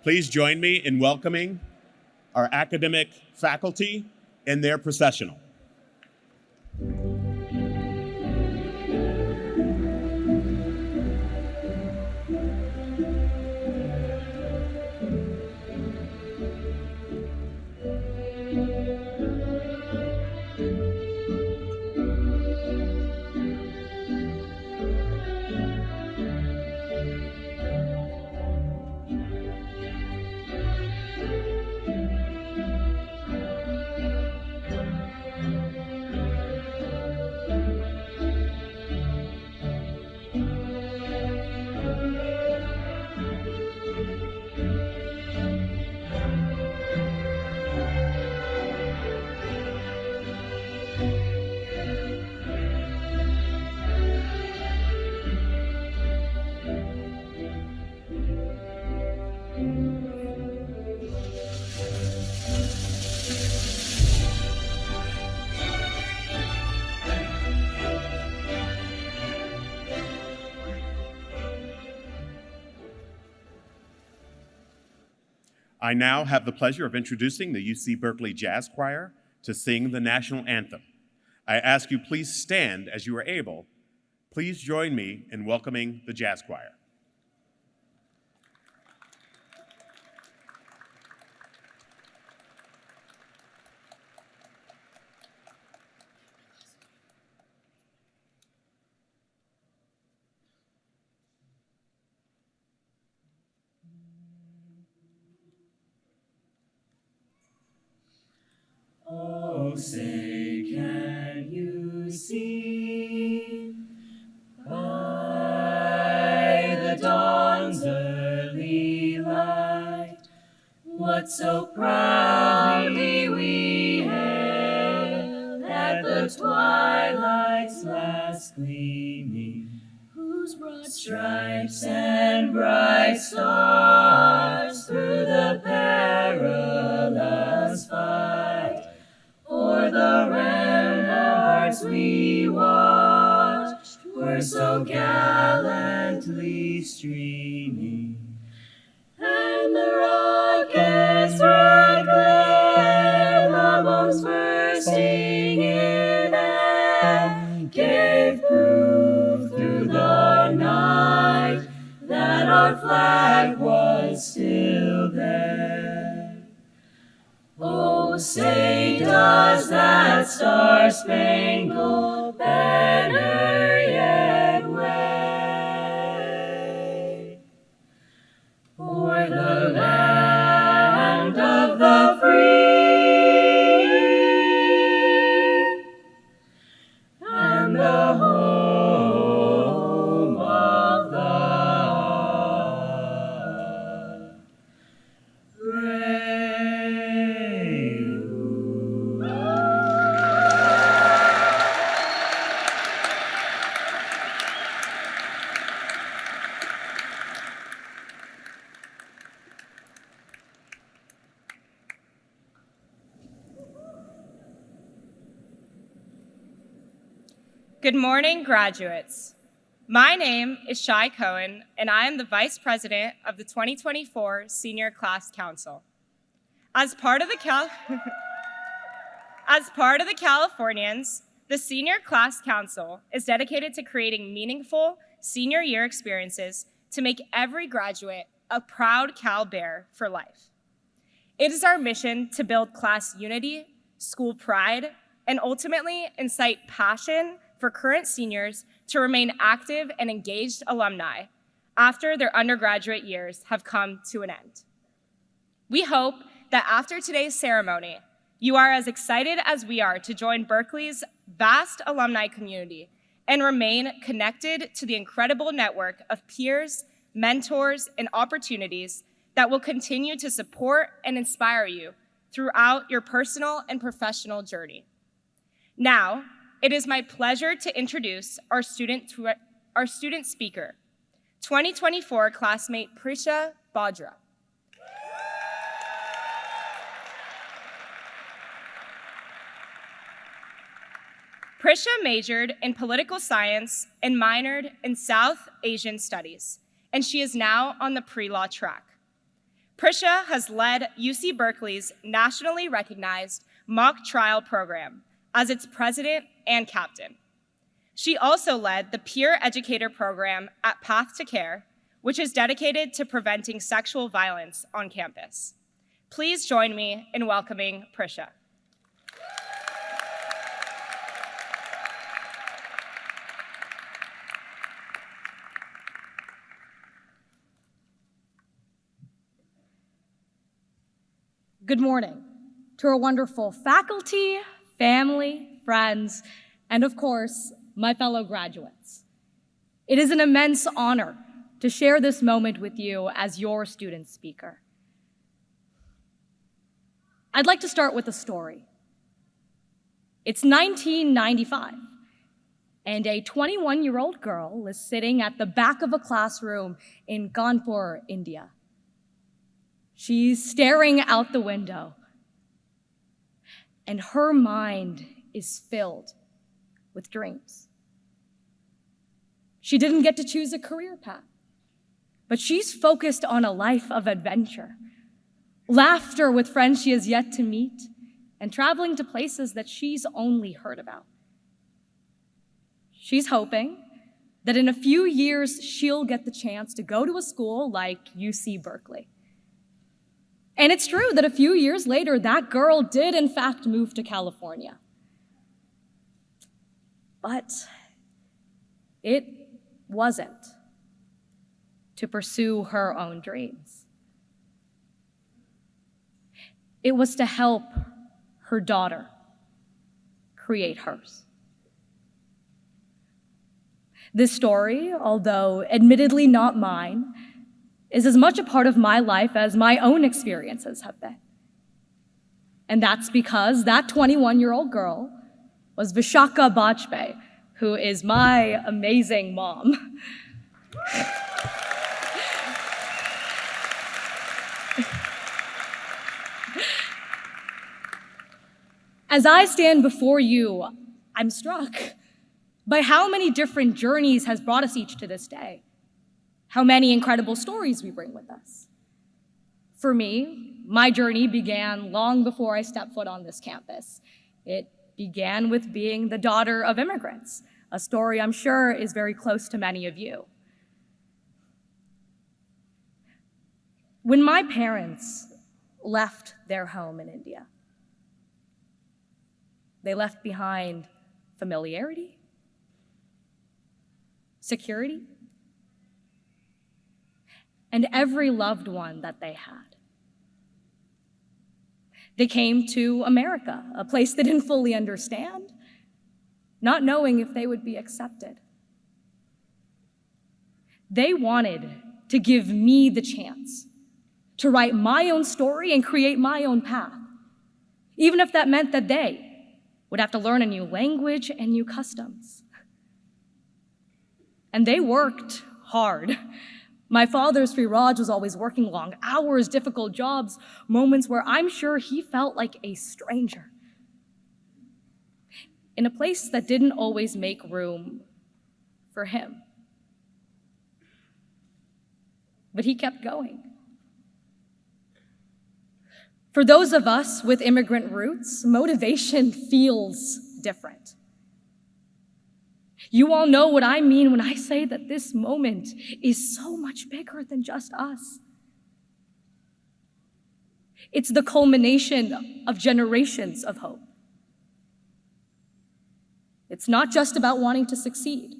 Please join me in welcoming our academic faculty and their processional. I now have the pleasure of introducing the UC Berkeley Jazz Choir to sing the national anthem. I ask you please stand as you are able. Please join me in welcoming the Jazz Choir. Oh, say, can you see by the dawn's early light what so proudly we hailed at the twilight's last gleaming, whose broad stripes and bright stars through the perilous fight o'er the ramparts we watched were so gallantly streaming, and the rocket's red glare, the bombs bursting in air, gave proof through the night that our flag was still there. Oh, say, does that star-spangled banner yet wave o'er the land of the free and the home of the brave? Good morning, graduates. My name is Shai Cohen, and I am the Vice President of the 2024 Senior Class Council. As part of the Californians, the Senior Class Council is dedicated to creating meaningful senior year experiences to make every graduate a proud Cal Bear for life. It is our mission to build class unity, school pride, and ultimately incite passion for current seniors to remain active and engaged alumni after their undergraduate years have come to an end. We hope that after today's ceremony, you are as excited as we are to join Berkeley's vast alumni community and remain connected to the incredible network of peers, mentors, and opportunities that will continue to support and inspire you throughout your personal and professional journey. Now, it is my pleasure to introduce our student speaker, 2024 classmate Prisha Bhadra. Prisha majored in political science and minored in South Asian studies, and she is now on the pre-law track. Prisha has led UC Berkeley's nationally recognized mock trial program as its president and captain. She also led the peer educator program at Path to Care, which is dedicated to preventing sexual violence on campus. Please join me in welcoming Prisha. Good morning to our wonderful faculty, family, friends, and of course, my fellow graduates. It is an immense honor to share this moment with you as your student speaker. I'd like to start with a story. It's 1995, and a 21-year-old girl is sitting at the back of a classroom in Kanpur, India. She's staring out the window, and her mind is filled with dreams. She didn't get to choose a career path, but she's focused on a life of adventure, laughter with friends she has yet to meet, and traveling to places that she's only heard about. She's hoping that in a few years, she'll get the chance to go to a school like UC Berkeley. And it's true that a few years later, that girl did in fact move to California. But it wasn't to pursue her own dreams. It was to help her daughter create hers. This story, although admittedly not mine, is as much a part of my life as my own experiences have been. And that's because that 21-year-old girl was Vishaka Bajpayee, who is my amazing mom. As I stand before you, I'm struck by how many different journeys has brought us each to this day. How many incredible stories we bring with us. For me, my journey began long before I stepped foot on this campus. It began with being the daughter of immigrants, a story I'm sure is very close to many of you. When my parents left their home in India, they left behind familiarity, security, and every loved one that they had. They came to America, a place they didn't fully understand, not knowing if they would be accepted. They wanted to give me the chance to write my own story and create my own path, even if that meant that they would have to learn a new language and new customs. And they worked hard. My father, Sri Raj, was always working long hours, difficult jobs, moments where I'm sure he felt like a stranger in a place that didn't always make room for him. But he kept going. For those of us with immigrant roots, motivation feels different. You all know what I mean when I say that this moment is so much bigger than just us. It's the culmination of generations of hope. It's not just about wanting to succeed.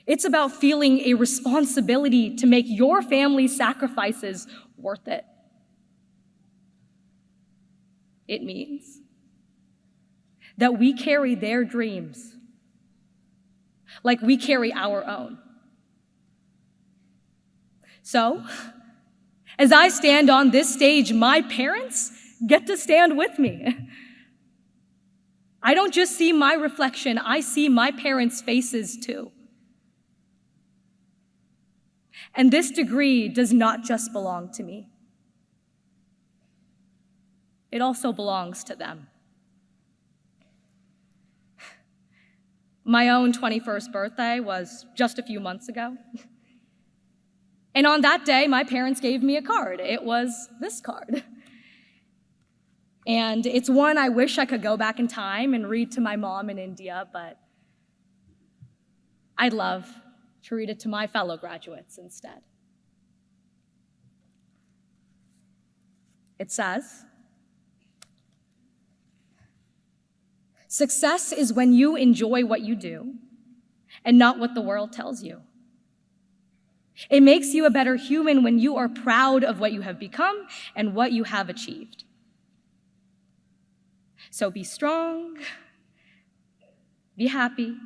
It's about feeling a responsibility to make your family's sacrifices worth it. It means that we carry their dreams like we carry our own. So, as I stand on this stage, my parents get to stand with me. I don't just see my reflection, I see my parents' faces too. And this degree does not just belong to me. It also belongs to them. My own 21st birthday was just a few months ago. And on that day, my parents gave me a card. It was this card. And it's one I wish I could go back in time and read to my mom in India, but I'd love to read it to my fellow graduates instead. It says, "Success is when you enjoy what you do and not what the world tells you. It makes you a better human when you are proud of what you have become and what you have achieved. So be strong, be happy,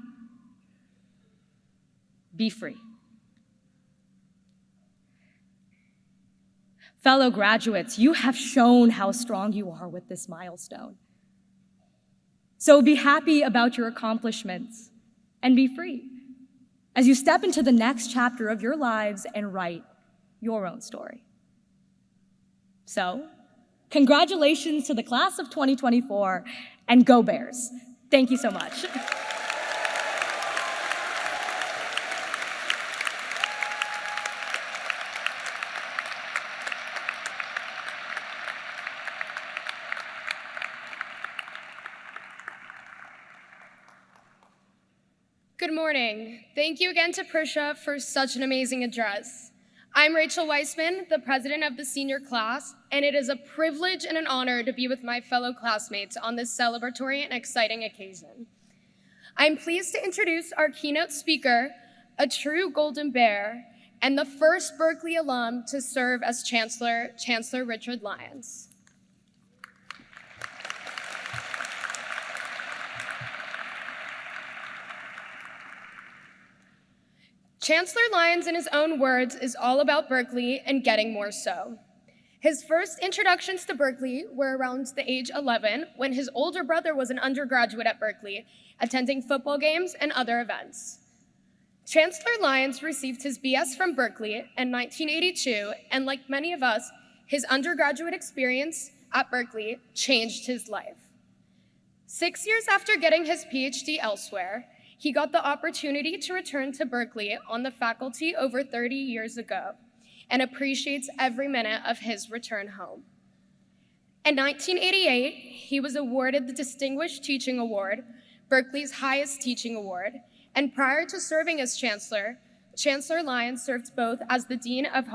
be free." Fellow graduates, you have shown how strong you are with this milestone. So be happy about your accomplishments and be free as you step into the next chapter of your lives and write your own story. So, congratulations to the class of 2024, and go Bears. Thank you so much. Good morning. Thank you again to Prisha for such an amazing address. I'm Rachel Weissman, the president of the senior class, and it is a privilege and an honor to be with my fellow classmates on this celebratory and exciting occasion. I'm pleased to introduce our keynote speaker, a true Golden Bear, and the first Berkeley alum to serve as Chancellor, Chancellor Richard Lyons. Chancellor Lyons, in his own words, is all about Berkeley and getting more so. His first introductions to Berkeley were around the age 11, when his older brother was an undergraduate at Berkeley, attending football games and other events. Chancellor Lyons received his BS from Berkeley in 1982, and like many of us, his undergraduate experience at Berkeley changed his life. 6 years after getting his PhD elsewhere, he got the opportunity to return to Berkeley on the faculty over 30 years ago and appreciates every minute of his return home. In 1988, he was awarded the Distinguished Teaching Award, Berkeley's highest teaching award, and prior to serving as chancellor, Chancellor Lyons served both as the dean of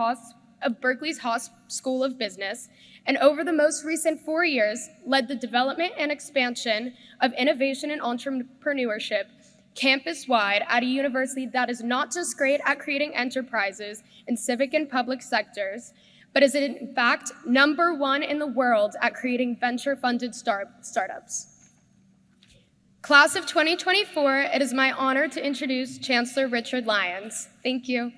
Berkeley's Haas School of Business, and over the most recent 4 years, led the development and expansion of innovation and entrepreneurship campus-wide at a university that is not just great at creating enterprises in civic and public sectors, but is in fact #1 in the world at creating venture-funded startups. Class of 2024, it is my honor to introduce Chancellor Richard Lyons. Thank you.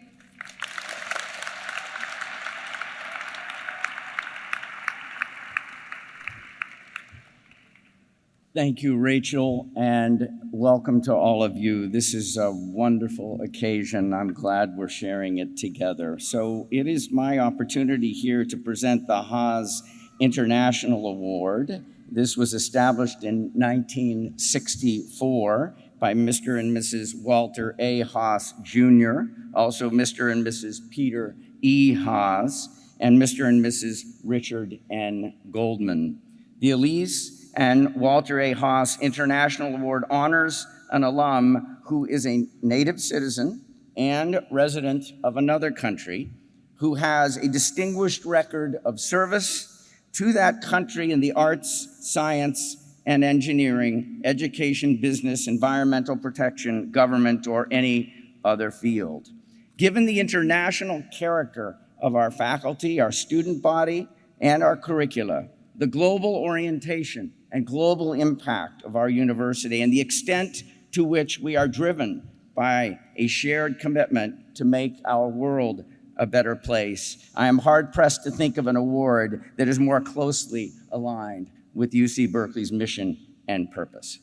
Thank you, Rachel, and welcome to all of you. This is a wonderful occasion. I'm glad we're sharing it together. So it is my opportunity here to present the Haas International Award. This was established in 1964 by Mr. and Mrs. Walter A. Haas, Jr., also Mr. and Mrs. Peter E. Haas, and Mr. and Mrs. Richard N. Goldman. The Elise and Walter A. Haas International Award honors an alum who is a native citizen and resident of another country who has a distinguished record of service to that country in the arts, science, and engineering, education, business, environmental protection, government, or any other field. Given the international character of our faculty, our student body, and our curricula, the global orientation and global impact of our university, and the extent to which we are driven by a shared commitment to make our world a better place, I am hard-pressed to think of an award that is more closely aligned with UC Berkeley's mission and purpose.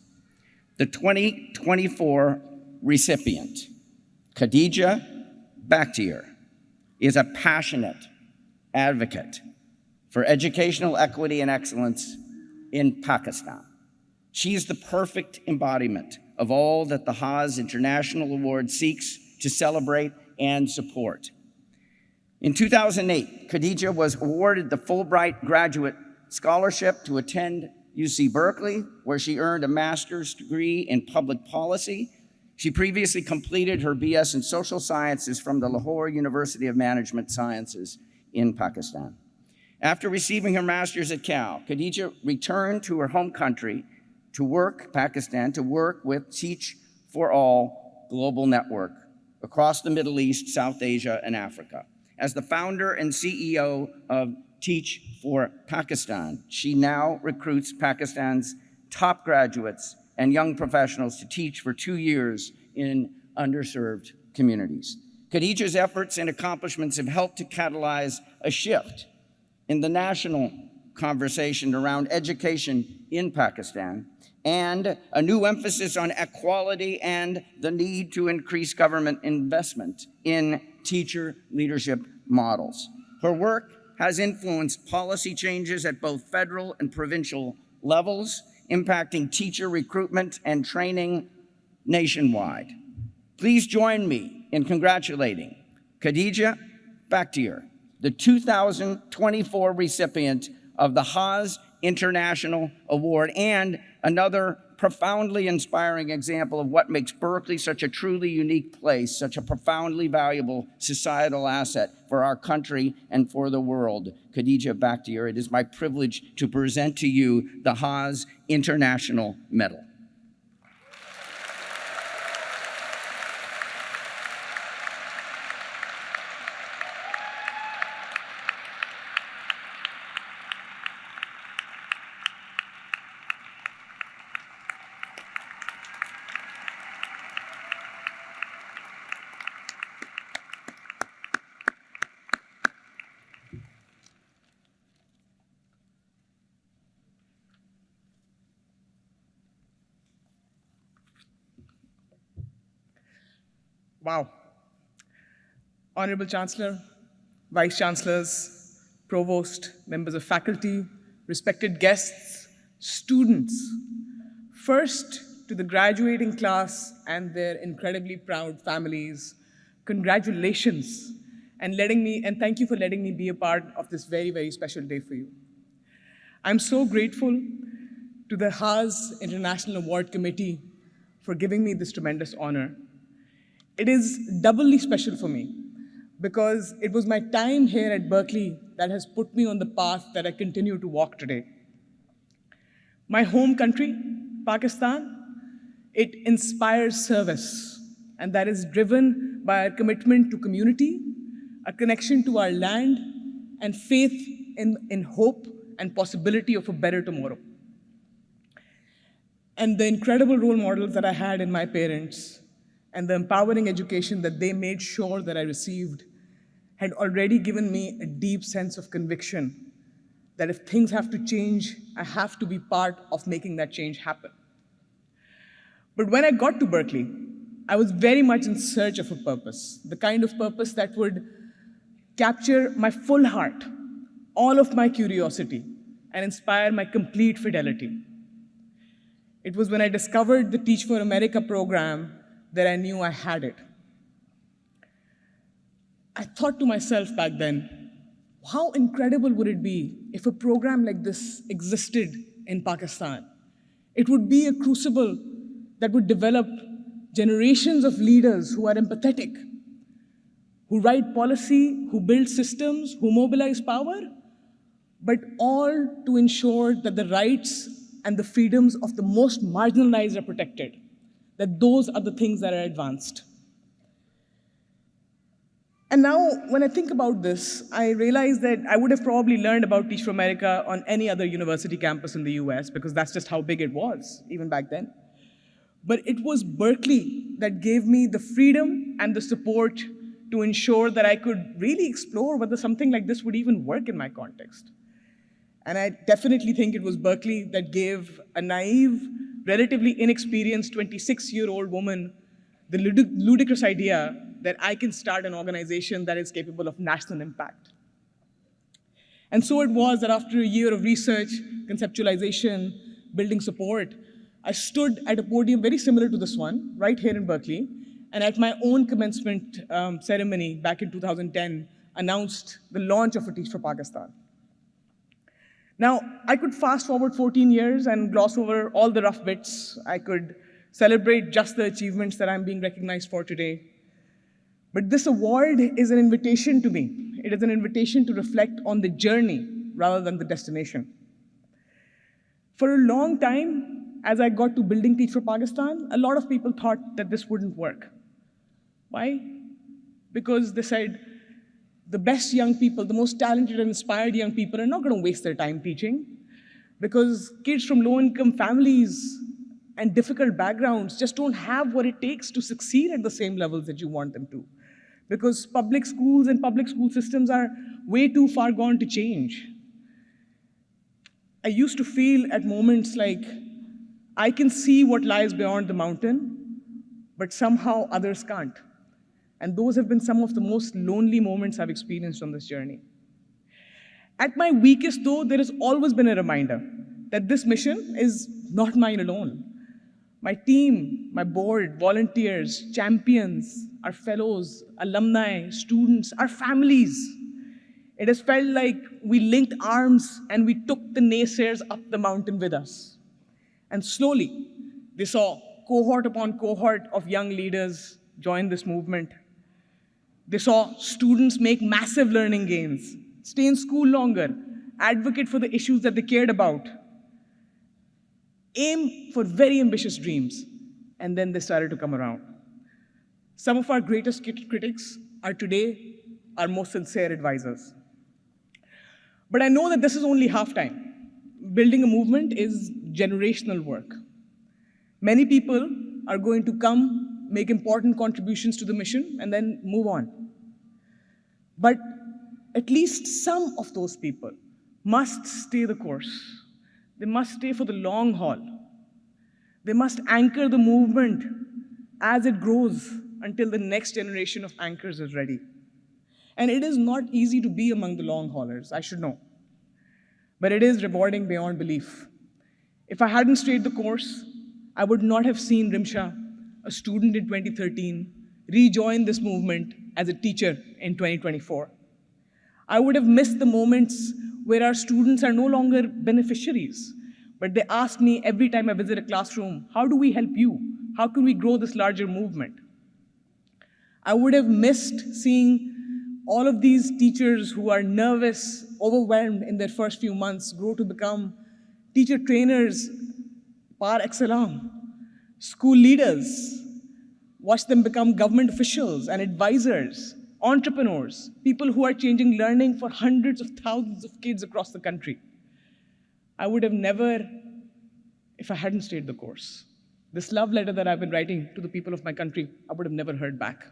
The 2024 recipient, Khadija Bakhtiar, is a passionate advocate for educational equity and excellence in Pakistan. She is the perfect embodiment of all that the Haas International Award seeks to celebrate and support. In 2008, Khadija was awarded the Fulbright Graduate Scholarship to attend UC Berkeley, where she earned a master's degree in public policy. She previously completed her BS in social sciences from the Lahore University of Management Sciences in Pakistan. After receiving her master's at Cal, Khadija returned to her home country to work, Pakistan, to work with Teach for All Global Network across the Middle East, South Asia, and Africa. As the founder and CEO of Teach for Pakistan, she now recruits Pakistan's top graduates and young professionals to teach for 2 years in underserved communities. Khadija's efforts and accomplishments have helped to catalyze a shift in the national conversation around education in Pakistan and a new emphasis on equality and the need to increase government investment in teacher leadership models. Her work has influenced policy changes at both federal and provincial levels, impacting teacher recruitment and training nationwide. Please join me in congratulating Khadija Bakhtiar, the 2024 recipient of the Haas International Award, and another profoundly inspiring example of what makes Berkeley such a truly unique place, such a profoundly valuable societal asset for our country and for the world. Khadija Bakhtiar, it is my privilege to present to you the Haas International Medal. Wow. Honorable Chancellor, Vice Chancellors, Provost, members of faculty, respected guests, students, first to the graduating class and their incredibly proud families, congratulations and thank you for letting me be a part of this very, very special day for you. I'm so grateful to the Haas International Award Committee for giving me this tremendous honor. It is doubly special for me because it was my time here at Berkeley that has put me on the path that I continue to walk today. My home country, Pakistan, it inspires service, and that is driven by our commitment to community, a connection to our land, and faith in hope and possibility of a better tomorrow. And the incredible role models that I had in my parents and the empowering education that they made sure that I received had already given me a deep sense of conviction that if things have to change, I have to be part of making that change happen. But when I got to Berkeley, I was very much in search of a purpose, the kind of purpose that would capture my full heart, all of my curiosity, and inspire my complete fidelity. It was when I discovered the Teach for America program that I knew I had it. I thought to myself back then, how incredible would it be if a program like this existed in Pakistan? It would be a crucible that would develop generations of leaders who are empathetic, who write policy, who build systems, who mobilize power, but all to ensure that the rights and the freedoms of the most marginalized are protected, that those are the things that are advanced. And now, when I think about this, I realize that I would have probably learned about Teach for America on any other university campus in the US, because that's just how big it was, even back then. But it was Berkeley that gave me the freedom and the support to ensure that I could really explore whether something like this would even work in my context. And I definitely think it was Berkeley that gave a naive, relatively inexperienced 26-year-old woman the ludicrous idea that I can start an organization that is capable of national impact. And so it was that after a year of research, conceptualization, building support, I stood at a podium very similar to this one, right here in Berkeley, and at my own commencement ceremony back in 2010, announced the launch of a Teach for Pakistan. Now, I could fast forward 14 years and gloss over all the rough bits. I could celebrate just the achievements that I'm being recognized for today. But this award is an invitation to me. It is an invitation to reflect on the journey rather than the destination. For a long time, as I got to building Teach for Pakistan, a lot of people thought that this wouldn't work. Why? Because they said, the best young people, the most talented and inspired young people are not going to waste their time teaching, because kids from low-income families and difficult backgrounds just don't have what it takes to succeed at the same levels that you want them to, because public schools and public school systems are way too far gone to change. I used to feel at moments like I can see what lies beyond the mountain, but somehow others can't. And those have been some of the most lonely moments I've experienced on this journey. At my weakest, though, there has always been a reminder that this mission is not mine alone. My team, my board, volunteers, champions, our fellows, alumni, students, our families. It has felt like we linked arms and we took the naysayers up the mountain with us. And slowly, they saw cohort upon cohort of young leaders join this movement. They saw students make massive learning gains, stay in school longer, advocate for the issues that they cared about, aim for very ambitious dreams, and then they started to come around. Some of our greatest critics are today our most sincere advisors. But I know that this is only halftime. Building a movement is generational work. Many people are going to come, make important contributions to the mission, and then move on. But at least some of those people must stay the course. They must stay for the long haul. They must anchor the movement as it grows until the next generation of anchors is ready. And it is not easy to be among the long haulers, I should know. But it is rewarding beyond belief. If I hadn't stayed the course, I would not have seen Rimsha, a student in 2013, rejoin this movement as a teacher in 2024. I would have missed the moments where our students are no longer beneficiaries, but they ask me every time I visit a classroom, how do we help you? How can we grow this larger movement? I would have missed seeing all of these teachers who are nervous, overwhelmed in their first few months grow to become teacher trainers par excellence, school leaders, watch them become government officials and advisors, entrepreneurs, people who are changing learning for hundreds of thousands of kids across the country. I would have never, if I hadn't stayed the course. This love letter that I've been writing to the people of my country, I would have never heard back.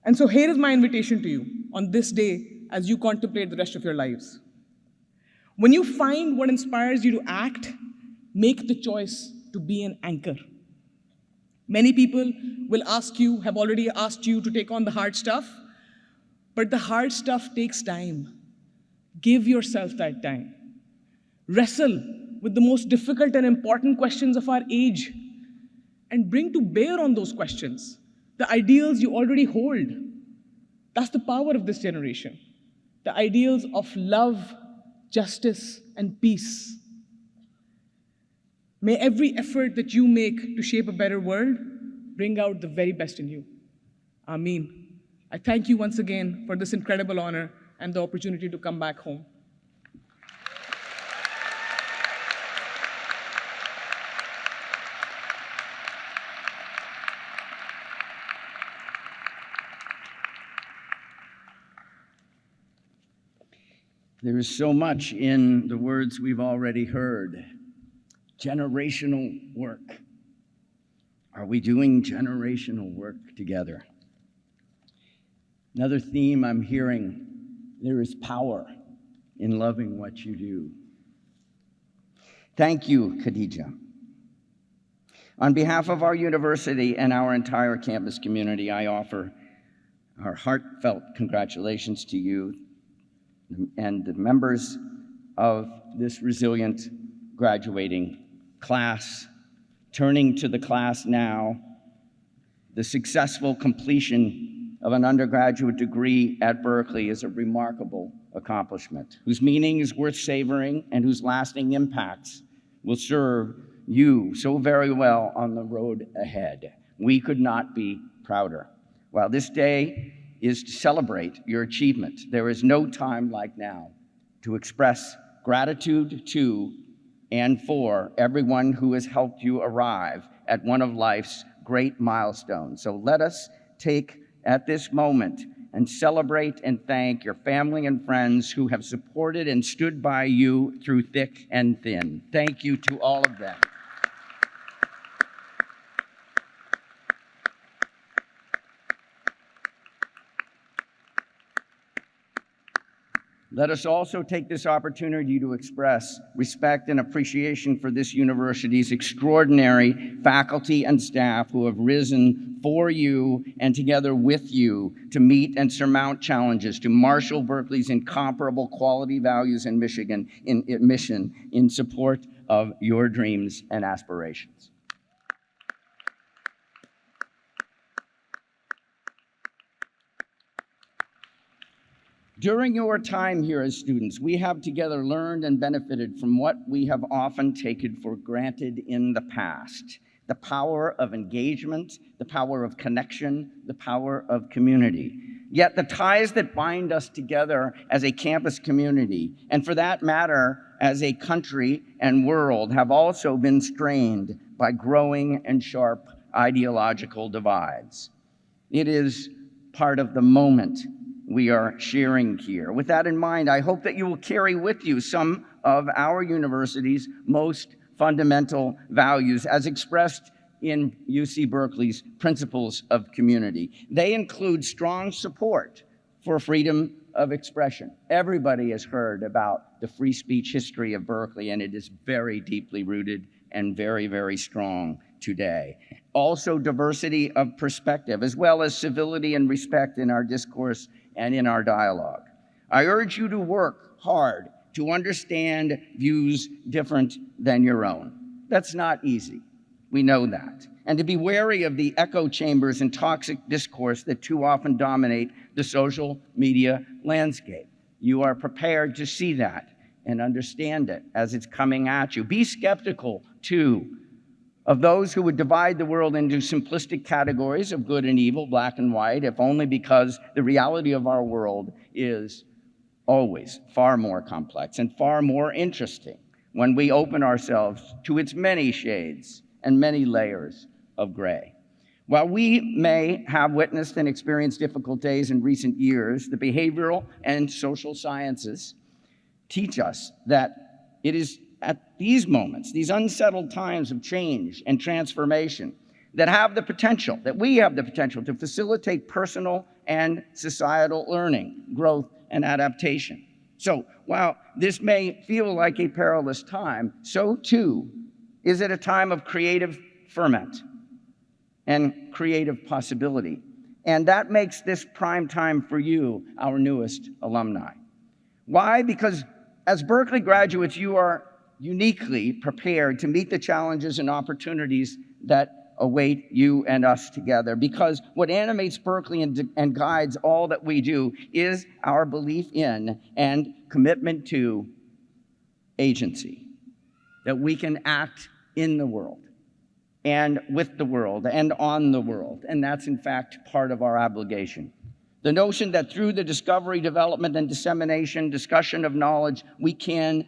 And so here is my invitation to you on this day as you contemplate the rest of your lives. When you find what inspires you to act, make the choice to be an anchor. Many people will ask you, have already asked you to take on the hard stuff, but the hard stuff takes time. Give yourself that time. Wrestle with the most difficult and important questions of our age and bring to bear on those questions the ideals you already hold. That's the power of this generation. The ideals of love, justice, and peace. May every effort that you make to shape a better world bring out the very best in you. Ameen. I thank you once again for this incredible honor and the opportunity to come back home. There is so much in the words we've already heard. Generational work. Are we doing generational work together? Another theme I'm hearing, there is power in loving what you do. Thank you, Khadija. On behalf of our university and our entire campus community, I offer our heartfelt congratulations to you and the members of this resilient graduating class. Turning to the class now, the successful completion of an undergraduate degree at Berkeley is a remarkable accomplishment, whose meaning is worth savoring and whose lasting impacts will serve you so very well on the road ahead. We could not be prouder. While this day is to celebrate your achievement, there is no time like now to express gratitude to and for everyone who has helped you arrive at one of life's great milestones. So let us take at this moment and celebrate and thank your family and friends who have supported and stood by you through thick and thin. Thank you to all of them. Let us also take this opportunity to express respect and appreciation for this university's extraordinary faculty and staff who have risen for you and together with you to meet and surmount challenges, to marshal Berkeley's incomparable quality values and mission in support of your dreams and aspirations. During your time here as students, we have together learned and benefited from what we have often taken for granted in the past: the power of engagement, the power of connection, the power of community. Yet the ties that bind us together as a campus community, and for that matter, as a country and world, have also been strained by growing and sharp ideological divides. It is part of the moment we are sharing here. With that in mind, I hope that you will carry with you some of our university's most fundamental values as expressed in UC Berkeley's principles of community. They include strong support for freedom of expression. Everybody has heard about the free speech history of Berkeley, and it is very deeply rooted and very, very strong today. Also, diversity of perspective, as well as civility and respect in our discourse and in our dialogue. I urge you to work hard to understand views different than your own. That's not easy. We know that. And to be wary of the echo chambers and toxic discourse that too often dominate the social media landscape. You are prepared to see that and understand it as it's coming at you. Be skeptical, too, of those who would divide the world into simplistic categories of good and evil, black and white, if only because the reality of our world is always far more complex and far more interesting when we open ourselves to its many shades and many layers of gray. While we may have witnessed and experienced difficult days in recent years, the behavioral and social sciences teach us that it is at these moments, these unsettled times of change and transformation, that we have the potential to facilitate personal and societal learning, growth, and adaptation. So while this may feel like a perilous time, so too is it a time of creative ferment and creative possibility. And that makes this prime time for you, our newest alumni. Why? Because as Berkeley graduates, you are uniquely prepared to meet the challenges and opportunities that await you and us together. Because what animates Berkeley and guides all that we do is our belief in and commitment to agency, that we can act in the world and with the world and on the world. And that's in fact part of our obligation. The notion that through the discovery, development, and discussion of knowledge, we can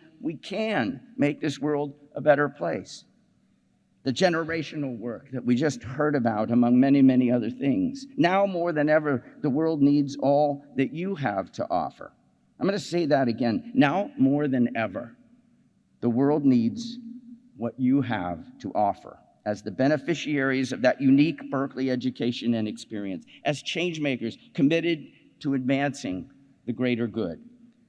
make this world a better place. The generational work that we just heard about, among many, many other things. Now more than ever, the world needs all that you have to offer. I'm going to say that again. Now more than ever, the world needs what you have to offer as the beneficiaries of that unique Berkeley education and experience, as change makers committed to advancing the greater good.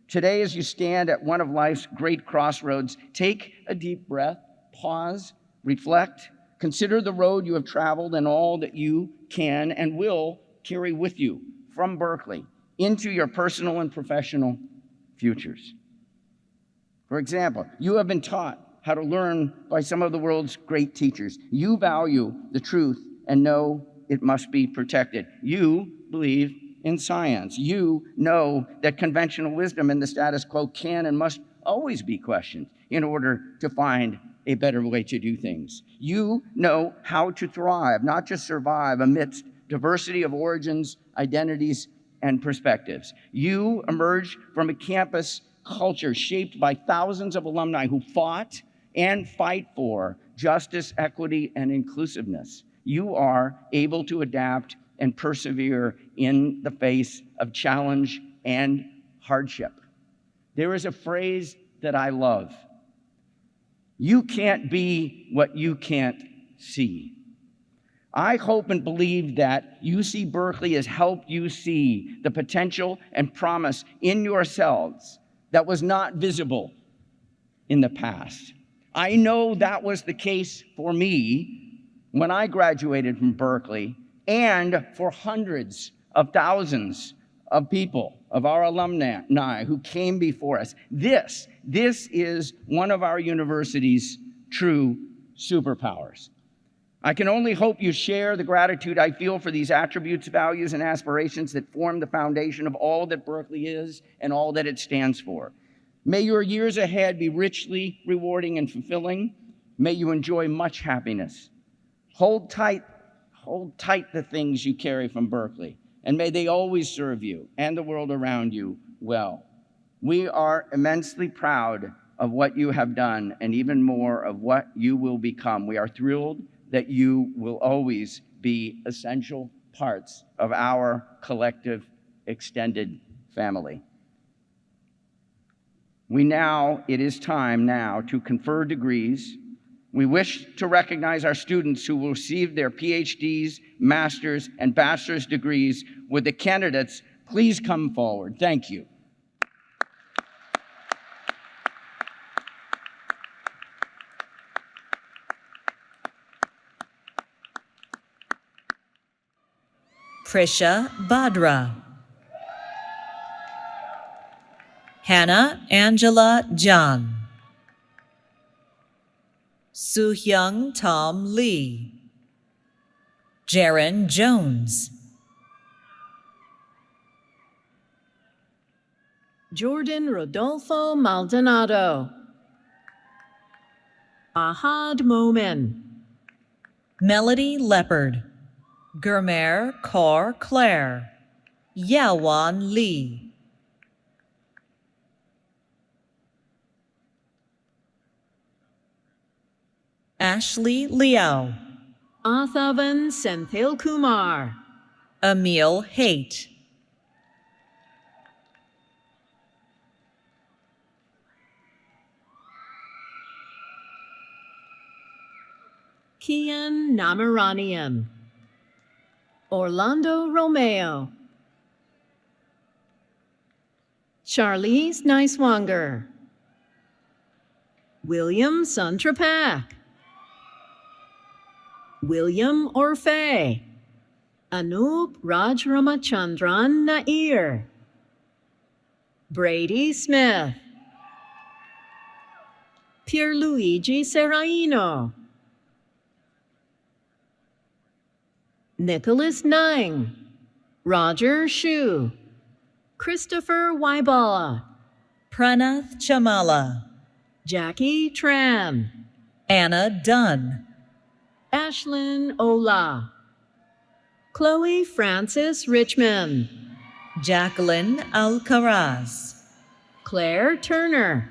Today, as you stand at one of life's great crossroads, take a deep breath, pause, reflect, consider the road you have traveled and all that you can and will carry with you from Berkeley into your personal and professional futures. For example, you have been taught how to learn by some of the world's great teachers. You value the truth and know it must be protected. You believe in science. You know that conventional wisdom and the status quo can and must always be questioned in order to find a better way to do things. You know how to thrive, not just survive, amidst diversity of origins, identities, and perspectives. You emerged from a campus culture shaped by thousands of alumni who fought and fight for justice, equity, and inclusiveness. You are able to adapt and persevere in the face of challenge and hardship. There is a phrase that I love. You can't be what you can't see. I hope and believe that UC Berkeley has helped you see the potential and promise in yourselves that was not visible in the past. I know that was the case for me when I graduated from Berkeley, and for hundreds of thousands of people, of our alumni who came before us. This is one of our university's true superpowers. I can only hope you share the gratitude I feel for these attributes, values, and aspirations that form the foundation of all that Berkeley is and all that it stands for. May your years ahead be richly rewarding and fulfilling. May you enjoy much happiness. Hold tight the things you carry from Berkeley, and may they always serve you and the world around you well. We are immensely proud of what you have done and even more of what you will become. We are thrilled that you will always be essential parts of our collective extended family. It is time now to confer degrees. We wish to recognize our students who will receive their PhDs, master's, and bachelor's degrees. Would the candidates please come forward? Thank you. Prisha Bhadra. Hannah Angela John. Soo-hyung Tom Lee. Jaron Jones. Jordan Rodolfo Maldonado. Ahad Momin. Melody Leopard. Gurmer Kaur Claire. Yawan Lee. Ashley Liao. Athavan Senthil Kumar. Emil Haight. Kian Namaranian. Orlando Romeo. Charlize Niswanger. William Suntrapak. William Orfeh. Anup Rajramachandran Nair. Brady Smith. Pierluigi Serraino. Nicholas Nang. Roger Shu. Christopher Wybala. Pranath Chamala. Jackie Tran. Anna Dunn. Ashlyn Ola. Chloe Francis Richmond. Jacqueline Alcaraz. Claire Turner.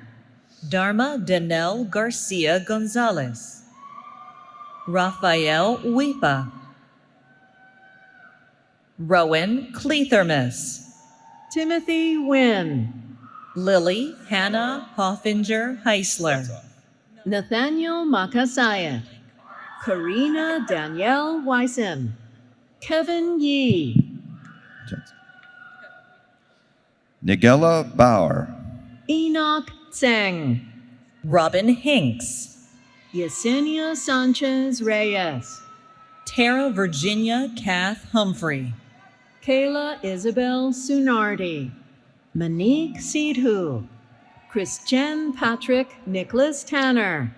Dharma Danelle Garcia Gonzalez. Raphael Wipa. Rowan Cleathermas. Timothy Wynn. Lily Hannah Hoffinger Heisler. Nathaniel Makasayat. Karina Danielle Wyson. Kevin Yee. Nigella Bauer. Enoch Tseng. Robin Hinks. Yesenia Sanchez Reyes. Tara Virginia Kath Humphrey. Kayla Isabel Sunardi. Monique Seedhu. Christian Patrick Nicholas Tanner.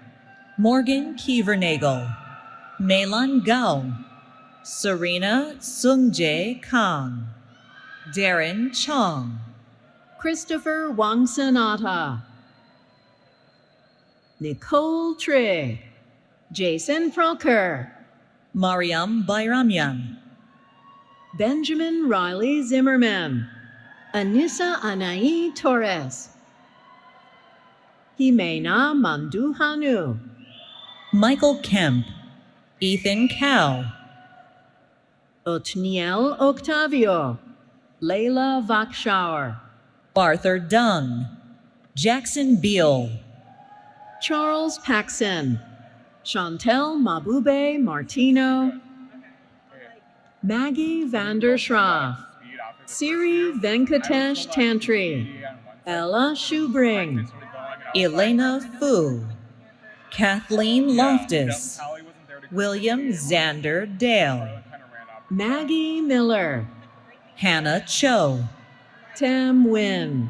Morgan Kievernagel. Melan Gao. Serena Sungjae Kang, Darren Chong, Christopher Wangsanata, Nicole Trigg, Jason Proker, Mariam Bayramyan, Benjamin Riley Zimmerman, Anissa Anai Torres, Jimena Manduhanu, Michael Kemp, Ethan Cow, Otniel Octavio, Layla Vakshauer, Arthur Dung, Jackson Beal, Charles Paxson, Chantel Mabube Martino, Maggie Vanderschraff, Siri Venkatesh Tantri, Ella Schubring, Elena Fu, Kathleen Loftus, William Xander Dale, Maggie Miller, Hannah Cho, Tam Win,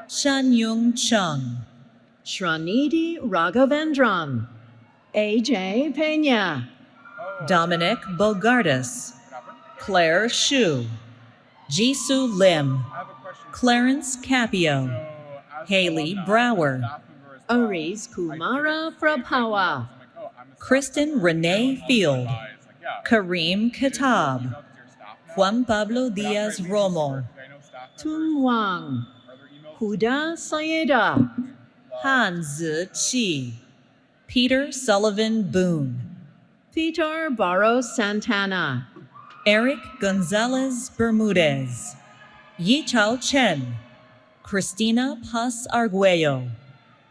Shan Yung Chung, Shranidhi Raghavendran, AJ Pena, Dominic Bogardus, Claire Shu, Jisoo Lim, Clarence Capio, Haley Brower, Aris Kumara Prabhawa, Kristen Renee Field, Kareem Kitab, Juan Pablo Diaz Romo, Tung Wang, Huda Sayeda, Han Zi Chi, Peter Sullivan Boone, Peter Barros Santana, Eric Gonzalez Bermudez, Yi Chao Chen, Christina Paz Arguello,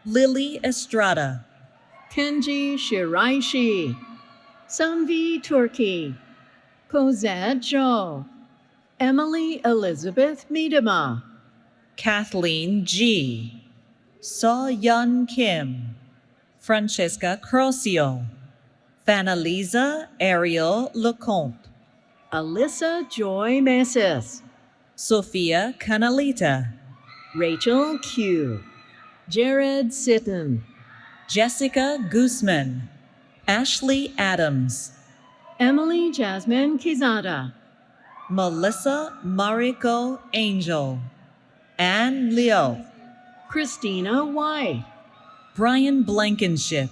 Lily Estrada, Kenji Shiraishi, Sanvi Turki, Cosette Zhou, Emily Elizabeth Miedema, Kathleen G, So Yun Kim, Francesca Crosio, Fanaliza Ariel Lecomte, Alyssa Joy Meses, Sophia Canalita, Rachel Q, Jared Sitton, Jessica Guzman, Ashley Adams, Emily Jasmine Quezada, Melissa Mariko Angel, Ann Leo, Christina White, Brian Blankenship,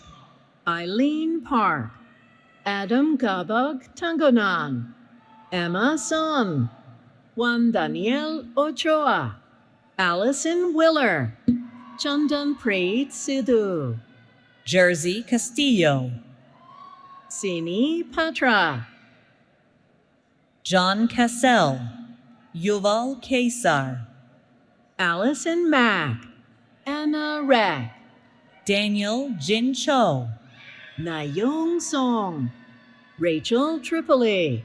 Eileen Park, Adam Gabag Tangonan, Emma Son, Juan Daniel Ochoa, Allison Willer, Chandan Preet Sidhu, Jersey Castillo, Sini Patra, John Cassell, Yuval Kesar, Allison Mack, Anna Rack, Daniel Jin Cho, Nayong Song, Rachel Tripoli,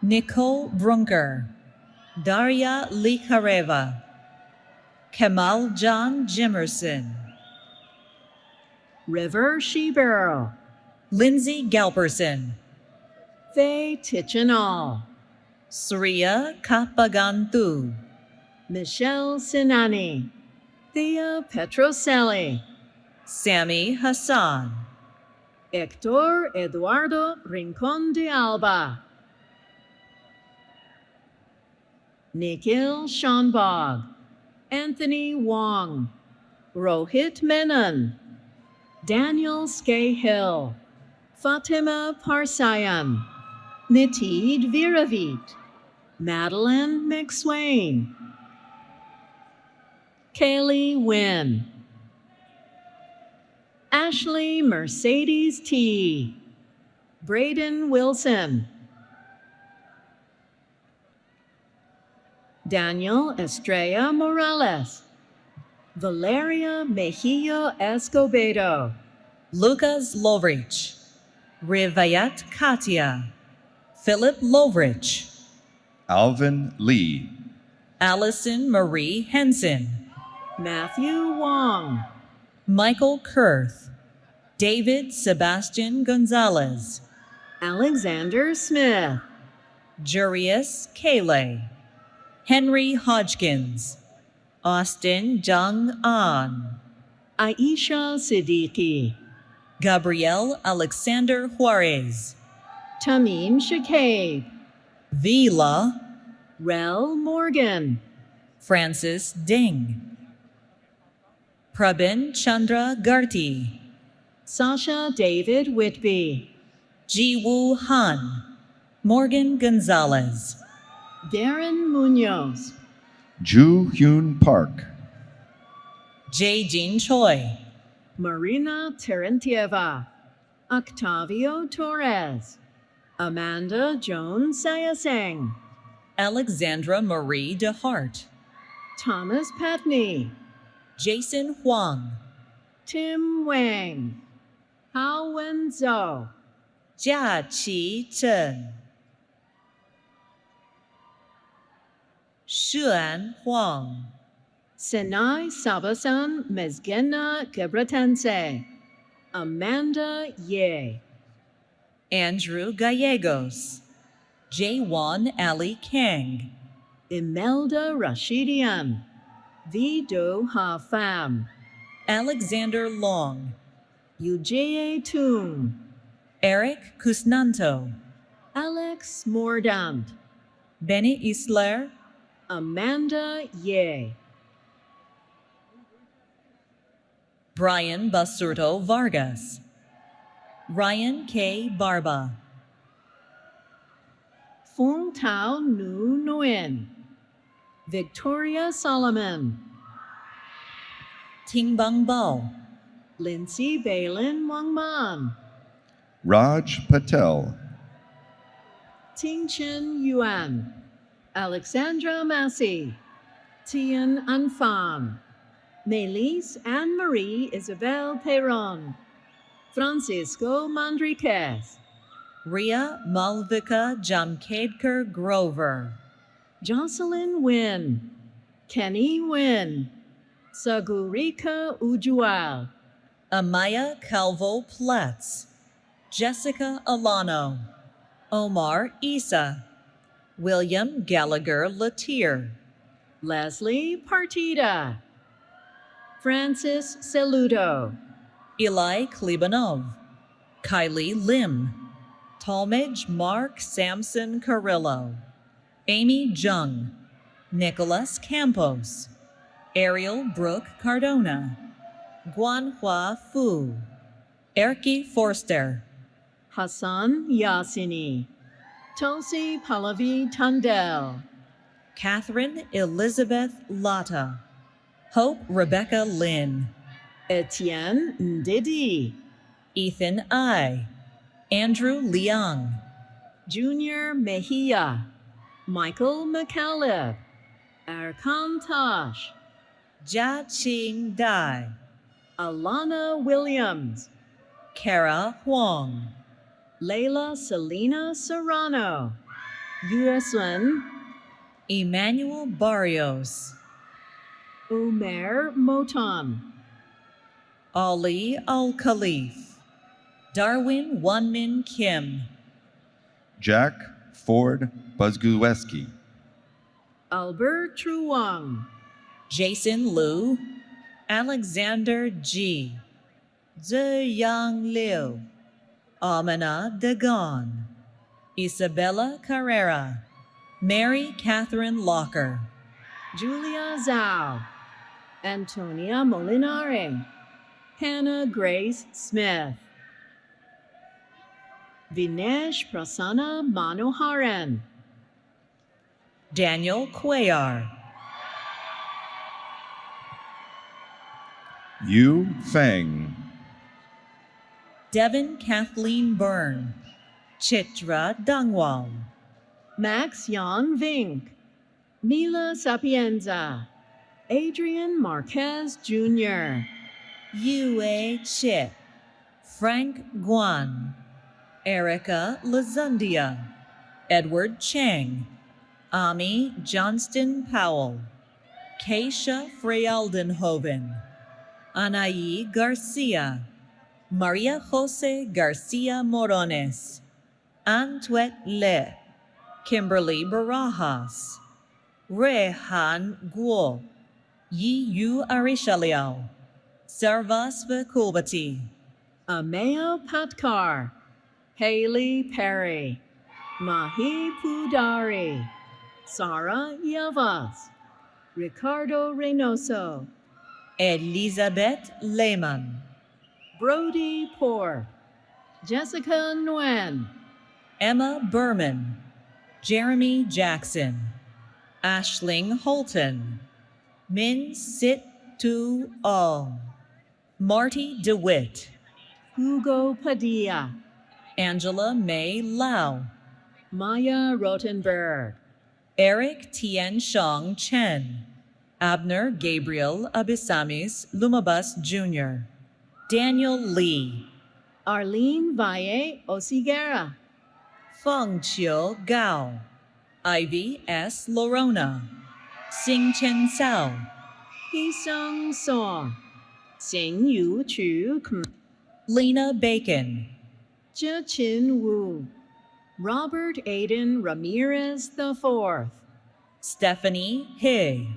Nicole Brunker, Daria Likareva, Kamal John Jimerson, River Shebero, Lindsay Galperson, Faye Tichenal, Surya Kapagantu, Michelle Sinani, Thea Petroselli, Sammy Hassan, Hector Eduardo Rincon de Alba, Nikhil Shanbag, Anthony Wong, Rohit Menon, Daniel Scahill, Fatima Parsayan, Nitid Viravit, Madeline McSwain, Kaylee Wynn, Ashley Mercedes T, Braden Wilson, Daniel Estrella Morales, Valeria Mejia Escobedo, Lucas Lovrich, Rivayat Katia, Philip Lovrich, Alvin Lee, Allison Marie Henson, Matthew Wong, Michael Kurth, David Sebastian Gonzalez, Alexander Smith, Jurius Kale, Henry Hodgkins, Austin Jung An, Aisha Siddiqui, Gabriel Alexander Juarez, Tamim Shakib, Vila, Rel Morgan, Francis Ding, Prabin Chandra Garti, Sasha David Whitby, Jiwoo Han, Morgan Gonzalez, Darren Munoz, Ju Hyun Park, Jae-jin Choi, Marina Terentieva, Octavio Torres, Amanda Joan Sayaseng, Alexandra Marie DeHart, Thomas Patney, Jason Huang, Tim Wang, Hao Wen Zhou, Jia Qi Chen, Xuan Huang, Senai Sabasan Mezgena Gebratense, Amanda Ye, Andrew Gallegos, Jaewon Ali Kang, Imelda Rashidian, Vido Ha Pham, Alexander Long, Ujie Tung, Eric Kusnanto, Alex Mordant, Benny Isler, Amanda Ye, Brian Basurto Vargas, Ryan K. Barba, Fung Tao Nu Nguyen, Victoria Solomon, Tingbang Bao, Lindsay Balin Wangman, Raj Patel, Tingchen Yuan, Alexandra Massey, Tian Anfan, Melise Anne-Marie Isabel Perron, Francisco Manriquez, Ria Malvika Jamkedkar Grover, Jocelyn Nguyen, Kenny Nguyen, Sagurika Ujual, Amaya Calvo Platz, Jessica Alano, Omar Isa, William Gallagher Latier, Leslie Partida, Francis Celudo, Eli Klibanov, Kylie Lim, Talmage Mark Samson Carrillo, Amy Jung, Nicholas Campos, Ariel Brooke Cardona, Guanhua Fu, Erky Forster, Hassan Yassini, Tulsi Pallavi Tundell, Catherine Elizabeth Latta, Hope Rebecca Lynn, Etienne Ndidi, Ethan I, Andrew Liang, Junior Mejia, Michael McCaleb, Erkan Tosh, Jia Qing Dai, Alana Williams, Kara Huang, Layla Selena Serrano, Yuesun, Emmanuel Barrios, Umer Moton, Ali Al Khalif, Darwin Wonmin Kim, Jack Ford Buzgulewski, Albert Truong, Jason Liu, Alexander G, Ziyang Liu, Amina Dagon, Isabella Carrera, Mary Catherine Locker, Julia Zhao, Antonia Molinare, Hannah Grace Smith, Vinesh Prasanna Manoharan, Daniel Cuellar, Yu Feng, Devin Kathleen Byrne, Chitra Dangwal, Max Jan Vink, Mila Sapienza, Adrian Marquez Jr., Yue Chit, Frank Guan, Erica Lazundia, Edward Chang, Ami Johnston Powell, Keisha Frealdenhoven, Anaí Garcia, Maria Jose Garcia Morones, Antoette Le, Kimberly Barajas, Rehan Guo, Yi Yu Arishaliao, Sarvasva Kulbati, Amaya Patkar, Haley Perry, Mahi Pudari, Sara Yavas, Ricardo Reynoso, Elizabeth Lehman, Brody Poor, Jessica Nguyen, Emma Berman, Jeremy Jackson, Ashling Holton, Min Sit Tu Ong, Marty DeWitt, Hugo Padilla, Angela May Lau, Maya Rotenberg, Eric Tianshong Chen, Abner Gabriel Abisamis Lumabas Jr., Daniel Lee, Arlene Valle Osigera, Feng Chiu Gao, Ivy S. Lorona, Xing Chen Sao, Hisung So, Xing Yu Chu Km, Lena Bacon, Jia Chin Wu, Robert Aiden Ramirez IV, Stephanie He,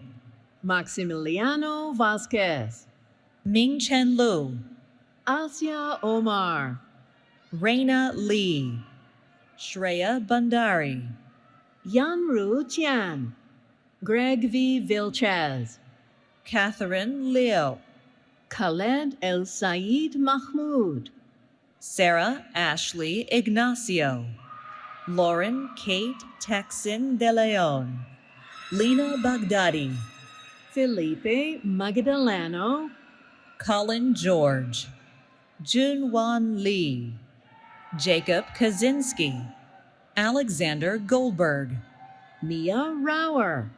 Maximiliano Vasquez, Ming Chen Lu, Asia Omar, Reina Lee, Shreya Bandari, Yanru Jian, Greg V. Vilches, Catherine Liu, Khaled El Said Mahmoud, Sarah Ashley Ignacio, Lauren Kate Texan de Leon, Lena Baghdadi, Felipe Magdaleno, Colin George, Junwan Lee, Jacob Kaczynski, Alexander Goldberg, Mia Rauer,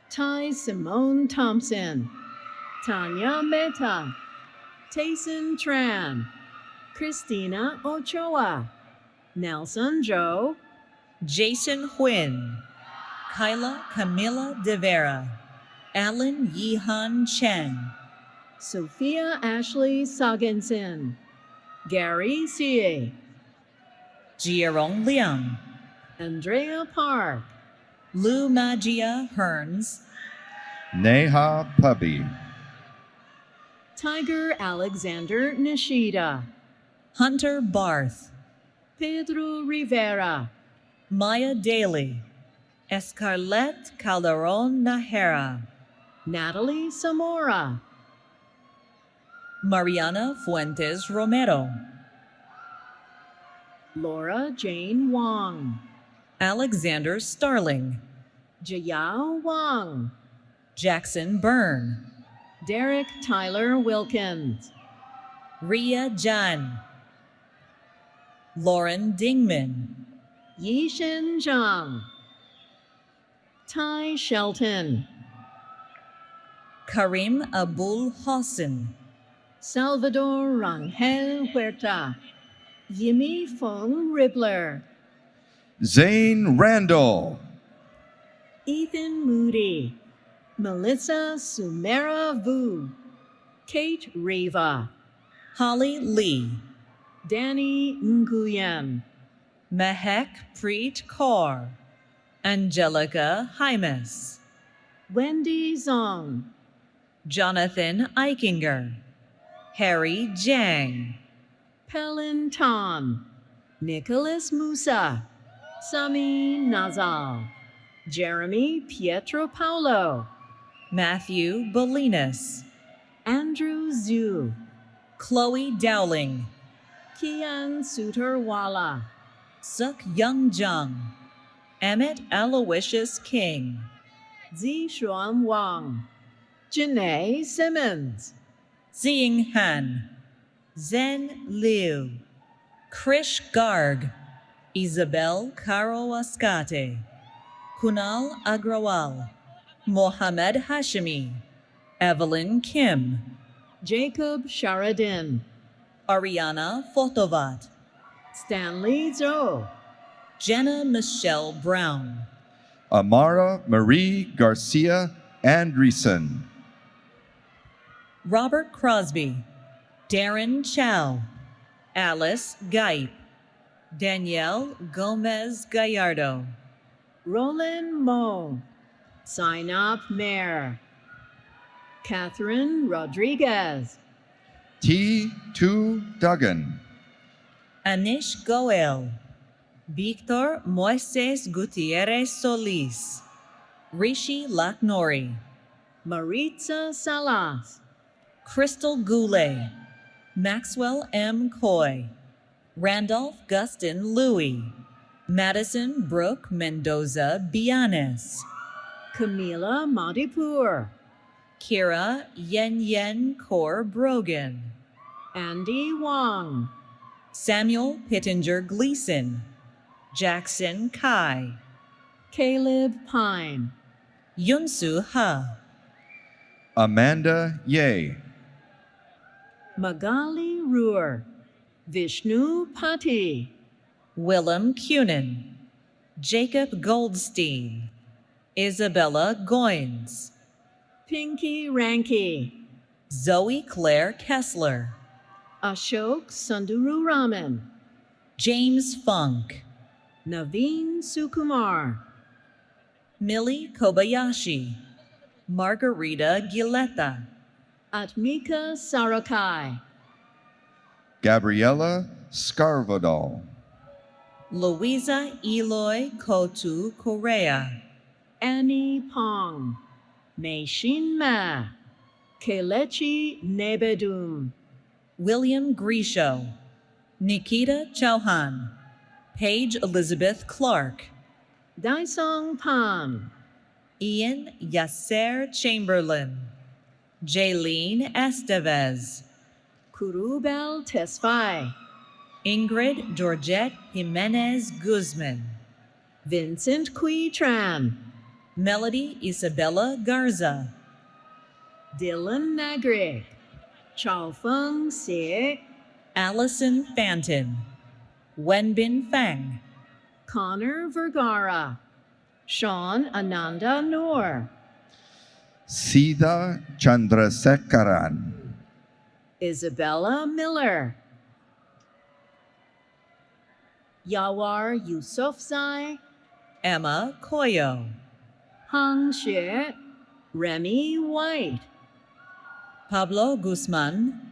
Ty Simone Thompson, Tanya Mehta, Tayson Tran, Christina Ochoa, Nelson Joe, Jason Huynh, Kyla Camila De Vera, Alan Yihan Chen, Sophia Ashley Sagensen, Gary Sie, Jiarong Liang, Andrea Park, Lou Magia Hearns, Neha Pubby, Tiger Alexander Nishida, Hunter Barth, Pedro Rivera, Maya Daly, Escarlette Calderon Nahera, Natalie Zamora, Mariana Fuentes Romero, Laura Jane Wong, Alexander Starling, Jayao Wang, Jackson Byrne, Derek Tyler Wilkins, Ria Jan, Lauren Dingman, Yishin Zhang, Ty Shelton, Karim Abul Hossein, Salvador Rangel Huerta, Yimi Feng Ribbler, Zane Randall, Ethan Moody, Melissa Sumera Vu, Kate Riva, Holly Lee, Danny Nguyen, Mehek Preet Kaur, Angelica Jaimes, Wendy Zong, Jonathan Eichinger, Harry Jiang, Pelin Tan, Nicholas Musa, Sami Nazal, Jeremy Pietro Paulo, Matthew Bolinas, Andrew Zhu, Chloe Dowling, Kian Suterwala, Suk Young Jung, Emmett Aloysius King, Zishuan Wang, Janae Simmons, Ziying Han, Zen Liu, Krish Garg, Isabel Caro Ascate, Kunal Agrawal, Mohammed Hashimi, Evelyn Kim, Jacob Sharadin, Ariana Fotovat, Stanley Zhou, Jenna Michelle Brown, Amara Marie Garcia Andreessen, Robert Crosby, Darren Chow, Alice Gipe, Danielle Gomez Gallardo, Roland Mo, Sinop Mayer, Catherine Rodriguez, T. Tu Duggan, Anish Goel, Victor Moises Gutierrez Solis, Rishi Laknori, Maritza Salas, Crystal Goulet, Maxwell M. Coy, Randolph Gustin Louis, Madison Brooke Mendoza Bianes, Camila Madipur, Kira Yen Yen Kaur Brogan, Andy Wong, Samuel Pittenger Gleason, Jackson Kai, Caleb Pine, Yunsu Ha, Amanda Ye, Magali Ruhr, Vishnu Pati, Willem Cunin, Jacob Goldstein, Isabella Goins, Pinky Ranky, Zoe Claire Kessler, Ashok Sunduru-Raman, James Funk, Naveen Sukumar, Millie Kobayashi, Margarita Gileta, Atmika Sarakai, Gabriella Scarvodal, Louisa Eloy Kotu Correa, Annie Pong, Meishin Ma, Kelechi Nebedum, William Grisho, Nikita Chauhan, Paige Elizabeth Clark, Daisong Pan, Ian Yasser Chamberlain, Jaylene Estevez, Kurubel Tesfai, Ingrid Georgette Jimenez Guzman, Vincent Quy Tran, Melody Isabella Garza, Dylan Nagrick, Chao Feng Xie, Allison Fanton, Wenbin Fang, Connor Vergara, Sean Ananda Noor, Sida Chandrasekaran, Isabella Miller, Yawar Yusufzai, Emma Koyo, Hang Xue, Remy White, Pablo Guzman,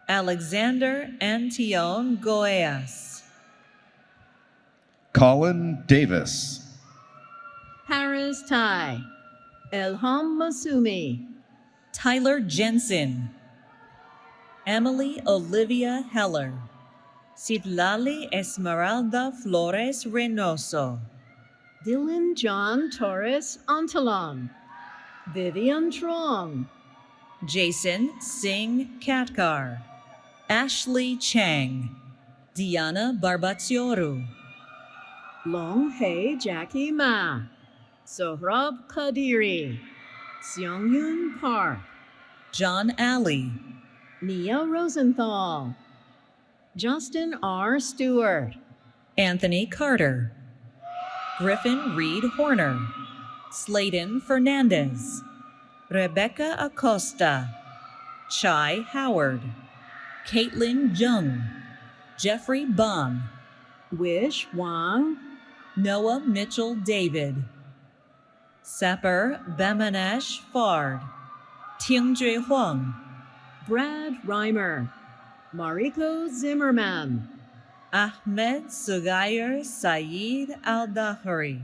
Alexander Antion Goeas, Colin Davis, Paris Tai, Elham Masumi, Tyler Jensen, Emily Olivia Heller, Citlali Esmeralda Flores Reynoso, Dylan John Torres Antalon, Vivian Trong, Jason Singh Katkar, Ashley Chang, Diana Barbatsioru, Long Hei Jackie Ma, Sohrab Kadiri, Seongyun Park, John Alley, Nia Rosenthal, Justin R. Stewart, Anthony Carter, Griffin Reed Horner, Sladen Fernandez, Rebecca Acosta, Chai Howard, Caitlin Jung, Jeffrey Bong, Wish Wang, Noah Mitchell David, Sapper Bamanesh Fard, Tingjue Huang, Brad Reimer, Mariko Zimmerman, Ahmed Sugayer Saeed Al-Dahri,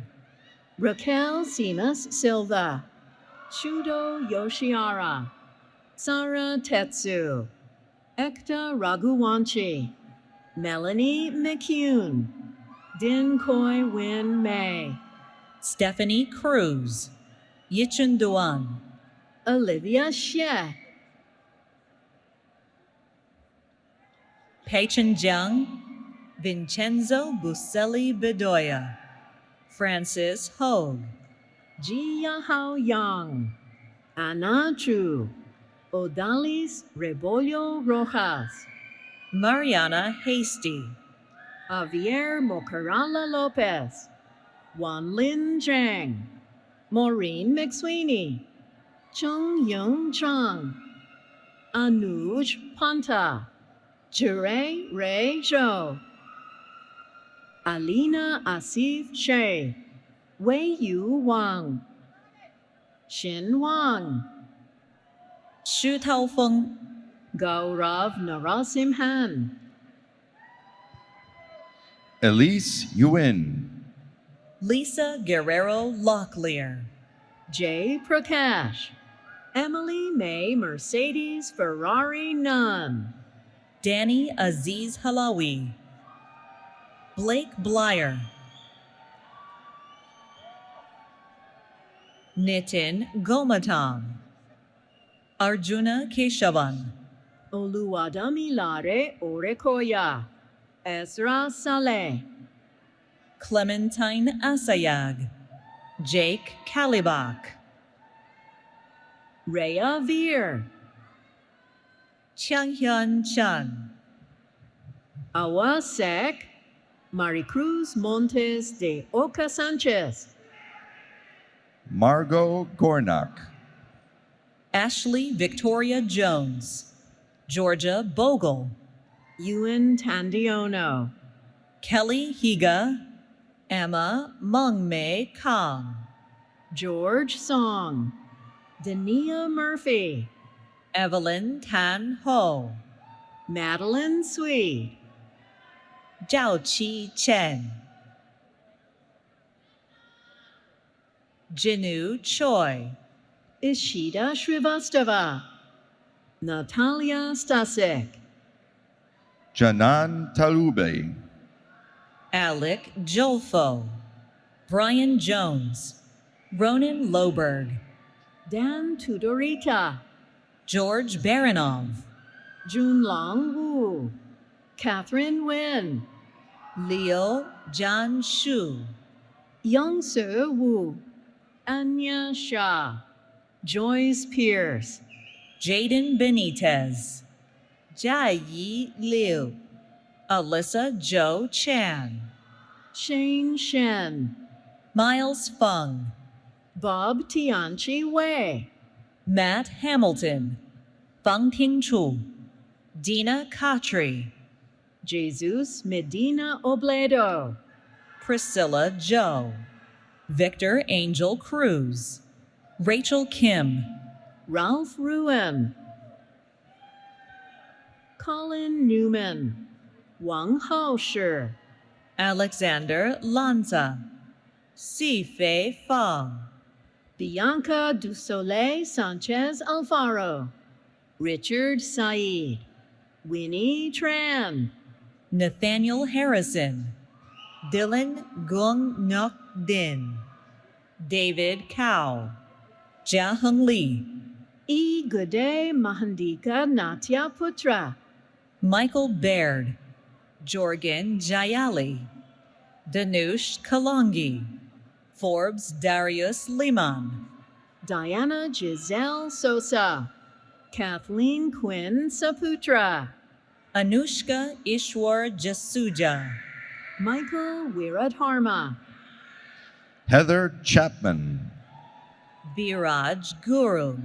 Raquel Simas Silva, Shudo Yoshiara, Sara Tetsu, Ekta Raghuwanchi, Melanie McCune, Din Koi Win May, Stephanie Cruz, Yichun Duan, Olivia Xie, Peichen Jiang, Vincenzo Buselli Bedoya, Francis Hogue, Jia Hao Yang, Ana Chu, Odalis Rebollo Rojas, Mariana Hasty, Javier Mocarala Lopez, Wan Lin Zhang, Maureen McSweeney, Chung Yung Chang, Anuj Panta, Jure Ray Zhou, Alina Asif Shea, Wei Yu Wang, Xin Wang, Xu Taofeng, Gaurav Narasimhan, Elise Yuen, Lisa Guerrero Locklear, Jay Prakash, Emily May Mercedes Ferrari Nunn, Danny Aziz Halawi, Blake Blyer, Nitin Gomatam, Arjuna Keshavan, Oluwadamilare Orekoya, Ezra Saleh, Clementine Asayag, Jake Kalibak, Rhea Veer, Hyun Chan, Awa Sek, Maricruz Montes de Oca Sanchez, Margot Gornak, Ashley Victoria Jones, Georgia Bogle, Ewan Tandiono, Kelly Higa, Emma Mengmei Kang, George Song, Dania Murphy, Evelyn Tan Ho, Madeline Swede, Zhao Chi Chen, Jinu Choi, Ishita Shrivastava, Natalia Stasek, Janan Talube, Alec Jolfo, Brian Jones, Ronan Loberg, Dan Tudorita, George Baranov, Junlong Wu, Catherine Wen, Leo John Shu, Youngsu Wu, Anya Shah, Joyce Pierce, Jaden Benitez, Jia Yi Liu, Alyssa Jo Chan, Shane Shen, Miles Fung, Bob Tianchi Wei, Matt Hamilton, Fang Tingchu, Dina Khatri, Jesus Medina Obledo, Priscilla Joe, Victor Angel Cruz, Rachel Kim, Ralph Ruin, Colin Newman, Wang Haoshi, Alexander Lanza, Si Fei Fang, Bianca Du Soleil Sanchez Alfaro, Richard Said, Winnie Tran, Nathaniel Harrison, Dylan Gung Nok Din, David Cao, Jia Heng Li, E. Gode Mahandika Natya Putra, Michael Baird, Jorgen Jayali, Danush Kalangi, Forbes Darius Liman, Diana Giselle Sosa, Kathleen Quinn Saputra, Anushka Ishwar Jasuja, Michael Wiradharma, Heather Chapman, Biraj Guru,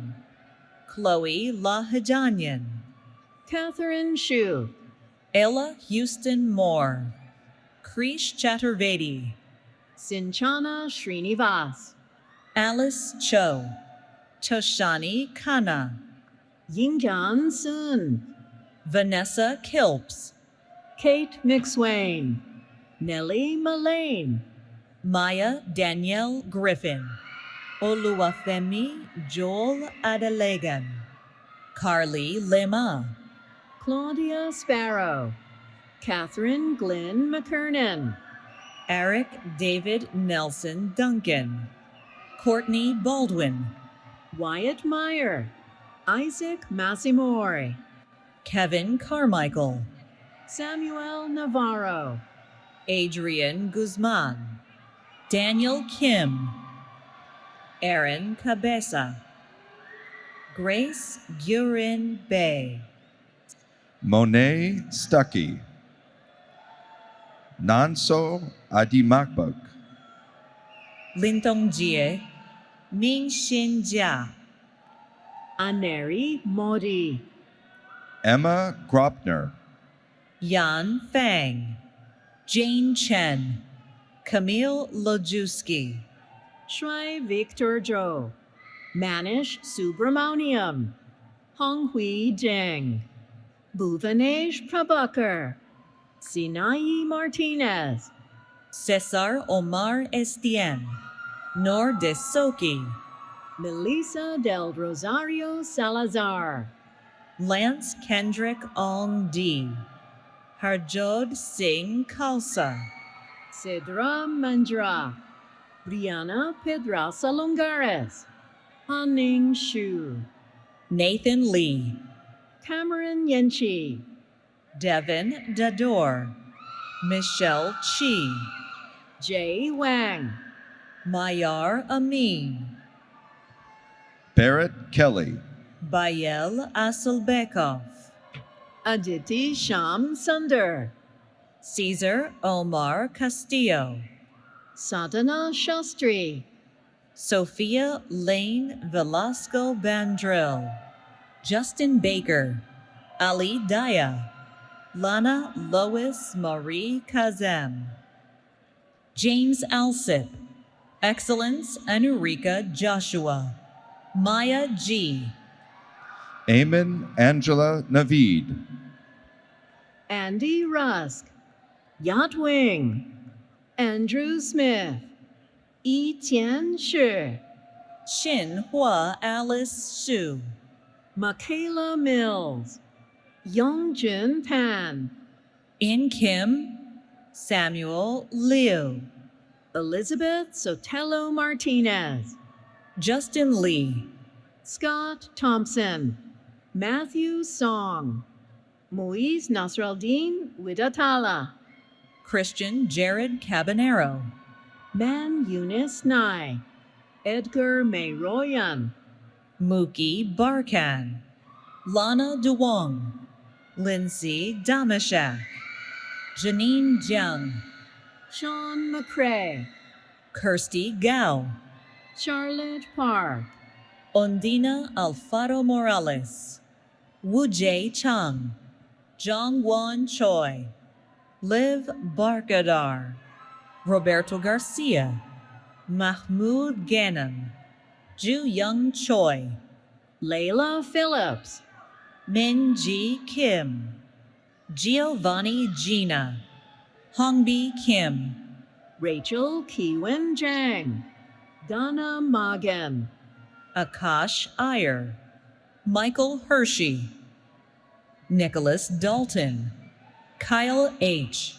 Chloe Lahajanyan, Catherine Shu, Ella Houston Moore, Krish Chaturvedi, Sinchana Srinivas, Alice Cho, Toshani Khanna, Yingyan Sun, Vanessa Kilps, Kate McSwain, Nellie Mullane, Maya Danielle Griffin, Oluwafemi Joel Adelegan, Carly Lema, Claudia Sparrow, Catherine Glenn McKernan, Eric David Nelson Duncan, Courtney Baldwin, Wyatt Meyer, Isaac Massimori, Kevin Carmichael, Samuel Navarro, Adrian Guzman, Daniel Kim, Aaron Cabeza, Grace Gurin Bay, Monet Stuckey, Nanso Adimakbuk, Lintong Jie, Ming Xin Jia, Aneri Modi, Emma Gropner, Yan Fang, Jane Chen, Camille Lojewski, Shui Victor Zhou, Manish Subramaniam, Honghui Zheng, Bhuvanesh Prabhakar, Sinai Martinez, Cesar Omar Estienne, Nor de Soki, Melissa del Rosario Salazar, Lance Kendrick Ong D, Harjod Singh Khalsa, Cedra Mandra, Brianna Pedraza Longares, Hanning Shu, Nathan Lee, Cameron Yenchi, Devin Dador, Michelle Chi, Jay Wang, Mayar Amin, Barrett Kelly, Bayel Asulbekov, Aditi Sham Sunder, Caesar Omar Castillo, Sadhana Shastri, Sophia Lane Velasco Bandril, Justin Baker, Ali Daya, Lana Lois Marie Kazem, James Alsip, Excellence Enrica Joshua, Maya G, Eamon Angela Navid, Andy Rusk, Yatwing, Andrew Smith, Yi Tian Shi, Shin Hua Alice Shu, Michaela Mills, Yongjun Pan, In Kim, Samuel Liu, Elizabeth Sotelo Martinez, Justin Lee, Scott Thompson, Matthew Song, Moise Nasraldeen Widatala, Christian Jared Cabanero, Man Eunice Nye, Edgar Mayroyan, Mookie Barkan, Lana Duong, Lindsay Damashak, Janine Jiang, Sean McCrae, Kirsty Gao, Charlotte Park, Ondina Alfaro Morales, Wu Jay Chung, Jong Won Choi, Liv Barkadar, Roberto Garcia, Mahmoud Ganem, Ju Young Choi, Layla Phillips, Min Ji Kim, Giovanni Gina, Hongbi Kim, Rachel Kiwen Jang, Donna Magan, Akash Iyer, Michael Hershey, Nicholas Dalton, Kyle H.,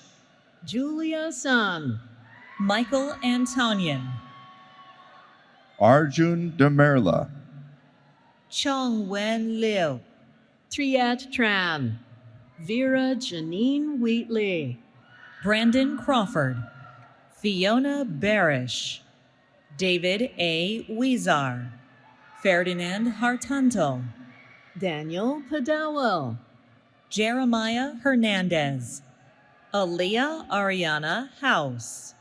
Julia Sun, Michael Antonian, Arjun Demerla, Chong Wen Liu, Triet Tran, Vera Janine Wheatley, Brandon Crawford, Fiona Barish, David A. Weezar, Ferdinand Hartanto, Daniel Padawal, Jeremiah Hernandez, Aaliyah Ariana House,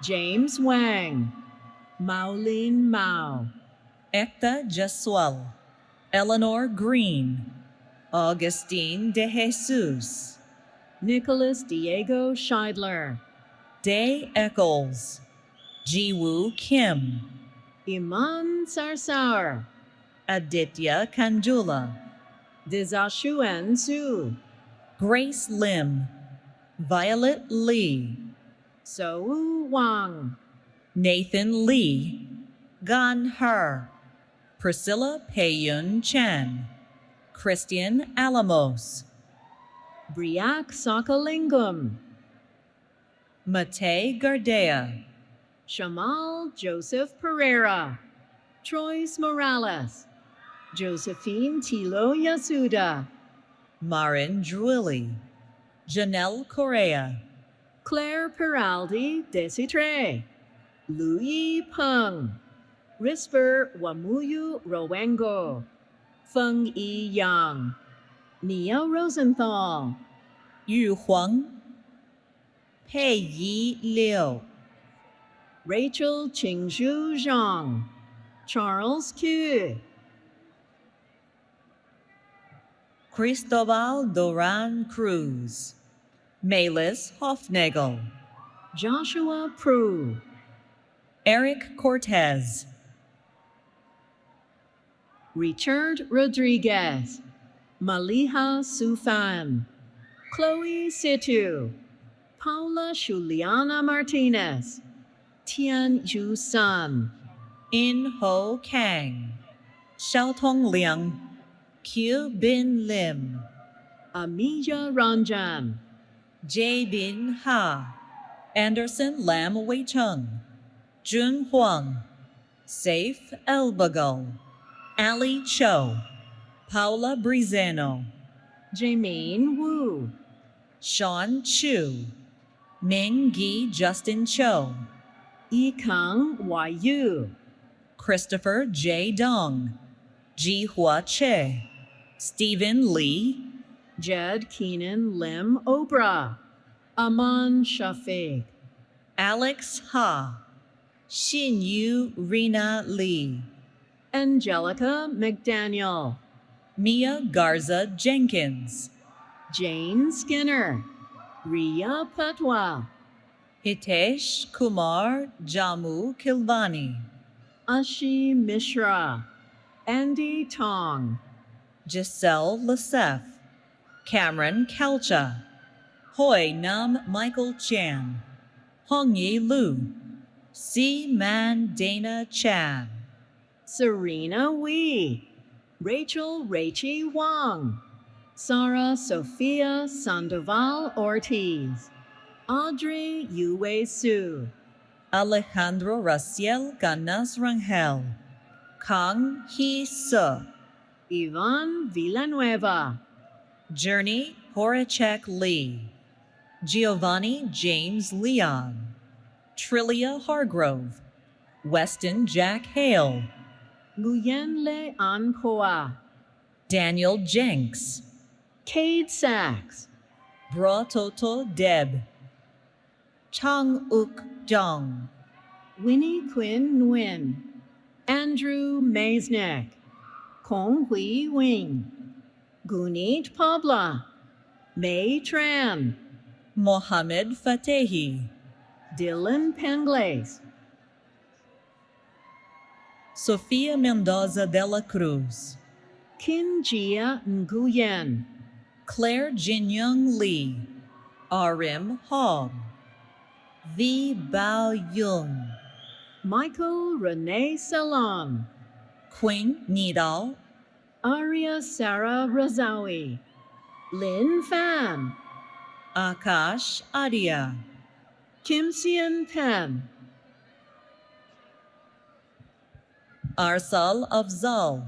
James Wang, Maulin Mao, Ekta Jaswal, Eleanor Green, Augustine De Jesus, Nicholas Diego Scheidler, Day Eccles, Jiwoo Kim, Iman Sarsar, Aditya Kanjula, Dizashuan Su, Grace Lim, Violet Lee, So Wang, Nathan Lee, Gan Her, Priscilla Payun Chen, Christian Alamos, Briac Sokolingum, Mate Gardea, Shamal Joseph Pereira, Troyes Morales, Josephine Tilo Yasuda, Marin Druilli, Janelle Correa, Claire Peraldi Desitre, Louis Peng, Risper Wamuyu Rowengo, Feng Yi Yang, Nia Rosenthal, Yu Huang, Pei Yi Liu, Rachel Qingzhu Zhang, Charles Q, Cristobal Doran Cruz, Melis Hofnagel, Joshua Prue, Eric Cortez, Richard Rodriguez, Maliha Sufan, Chloe Situ, Paula Juliana Martinez, Tian Yu Sun, In Ho Kang, Xiao Tong Liang, Q Bin Lim, Amiya Ranjan, Jae Bin Ha, Anderson Lam Wei Chung, Jun Huang, Saif Elbagal, Ali Cho, Paula Brizeno, Jameen Wu, Sean Chu, Ming Gi Justin Cho, Yikang Yu, Christopher J. Dong, Ji Hua Che, Stephen Lee, Jed Keenan Lim Obra, Aman Shafiq, Alex Ha, Xin Yu Rena Lee, Angelica McDaniel, Mia Garza Jenkins, Jane Skinner, Ria Patwa, Hitesh Kumar Jamu Kilvani, Ashi Mishra, Andy Tong, Giselle Lasef, Cameron Kalcha, Hoi Nam Michael Chan, Hong Yi Lu, Si Man Dana Chan, Serena Wee, Rachel Raichi Wang, Sara Sofia Sandoval Ortiz, Audrey Yue Su, Alejandro Raciel Ganas Rangel, Kang Hee Se, Ivan Villanueva, Journey Horachek Lee, Giovanni James Leon, Trillia Hargrove, Weston Jack Hale, Nguyenle Ankoa, Daniel Jenks, Cade Sachs, Bra Toto Deb, Chang Uk Jong, Winnie Quinn Nguyen, Andrew Maisnek, Kong Hui Wing, Gunit Pabla, May Tran, Mohammed Fatehi, Dylan Penglace, Sofia Mendoza de la Cruz, Kim Jia Nguyen, Claire Jinyoung Lee, Arim Hogg, V. Bao Yung, Michael Renee Salon, Queen Nidal, Arya Sarah Razawi, Lin Fan, Akash Adia, Kim Sien Pen, Arsal Afzal,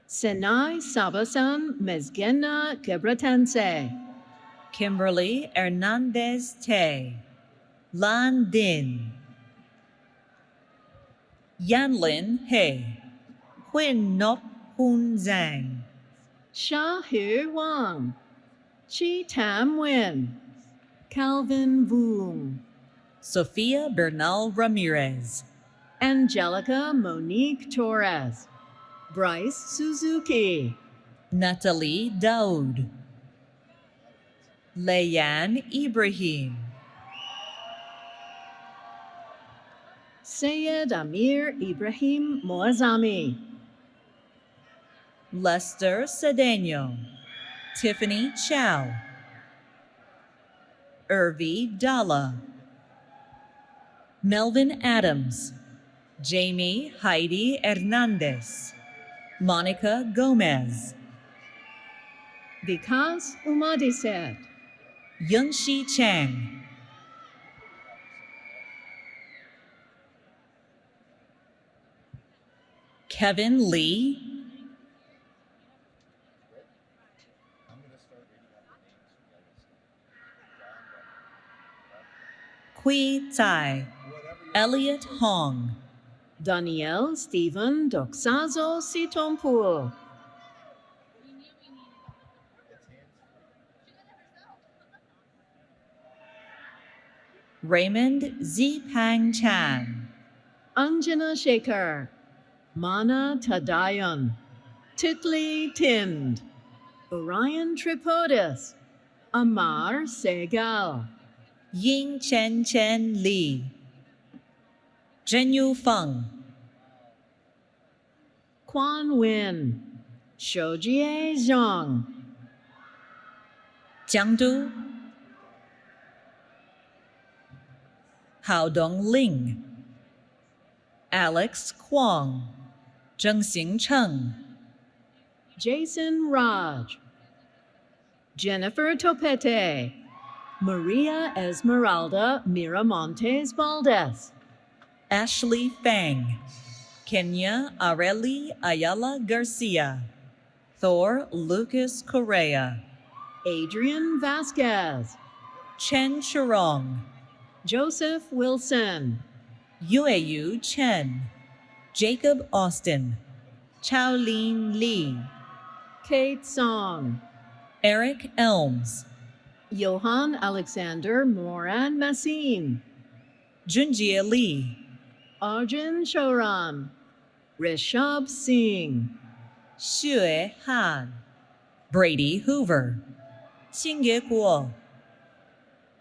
Senai Sabasan Mezgena Gebratense, Kimberly Hernandez Tay, Lan Din, Yanlin He, Huin Nop Hun Zhang, Sha Hu Wang, Chi Tam Nguyen, Calvin Voong, Sofia Bernal Ramirez, Angelica Monique Torres, Bryce Suzuki, Natalie Daoud, Layan Ibrahim, Sayed Amir Ibrahim Moazami, Lester Cedeno, Tiffany Chow, Irvi Dalla, Melvin Adams, Jamie Heidi Hernandez, Monica Gomez, Vikas Umadiset, Yunshi Chang, Kevin Lee, Kui Tai, Elliot Hong, Danielle Stephen Doxazo Sitompul, Raymond Zipang Chan, Anjana Shekhar, Mana Tadayon, Titli Tind, Orion Tripodis, Amar Segal, Ying Chen Chen Lee, Zhenyu Feng, Quan Win, Shoujie Zhang, Jiangdu, Haodong Ling, Alex Kwong, Zhengxing Cheng, Jason Raj, Jennifer Topete, Maria Esmeralda Miramontes Valdez, Ashley Fang, Kenya Areli Ayala Garcia, Thor Lucas Correa, Adrian Vasquez, Chen Chirong, Joseph Wilson, Yueyu Chen, Jacob Austin, Chaolin Li, Kate Song, Eric Elms, Johann Alexander Moran Massin, Junjie Li, Arjun Choran, Rishabh Singh, Xue Han, Brady Hoover, Xingye Guo,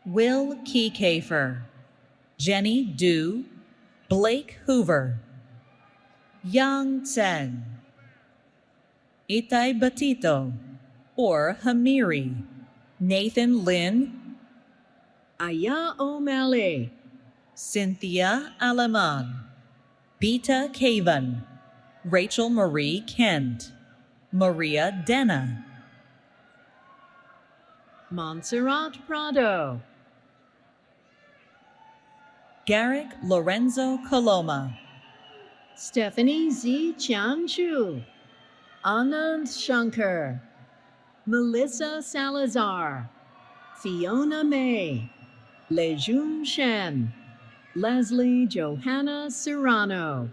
Will Keycafer, Jenny Du, Blake Hoover, Yang Chen, Itai Batito, or Hamiri, Nathan Lin, Aya O'Malley, Cynthia Aleman, Beta Cavan, Rachel Marie Kent, Maria Denna, Montserrat Prado, Garrick Lorenzo Coloma, Stephanie Z. Chianchu, Anand Shankar, Melissa Salazar, Fiona May, Lejun Shen, Leslie Johanna Serrano,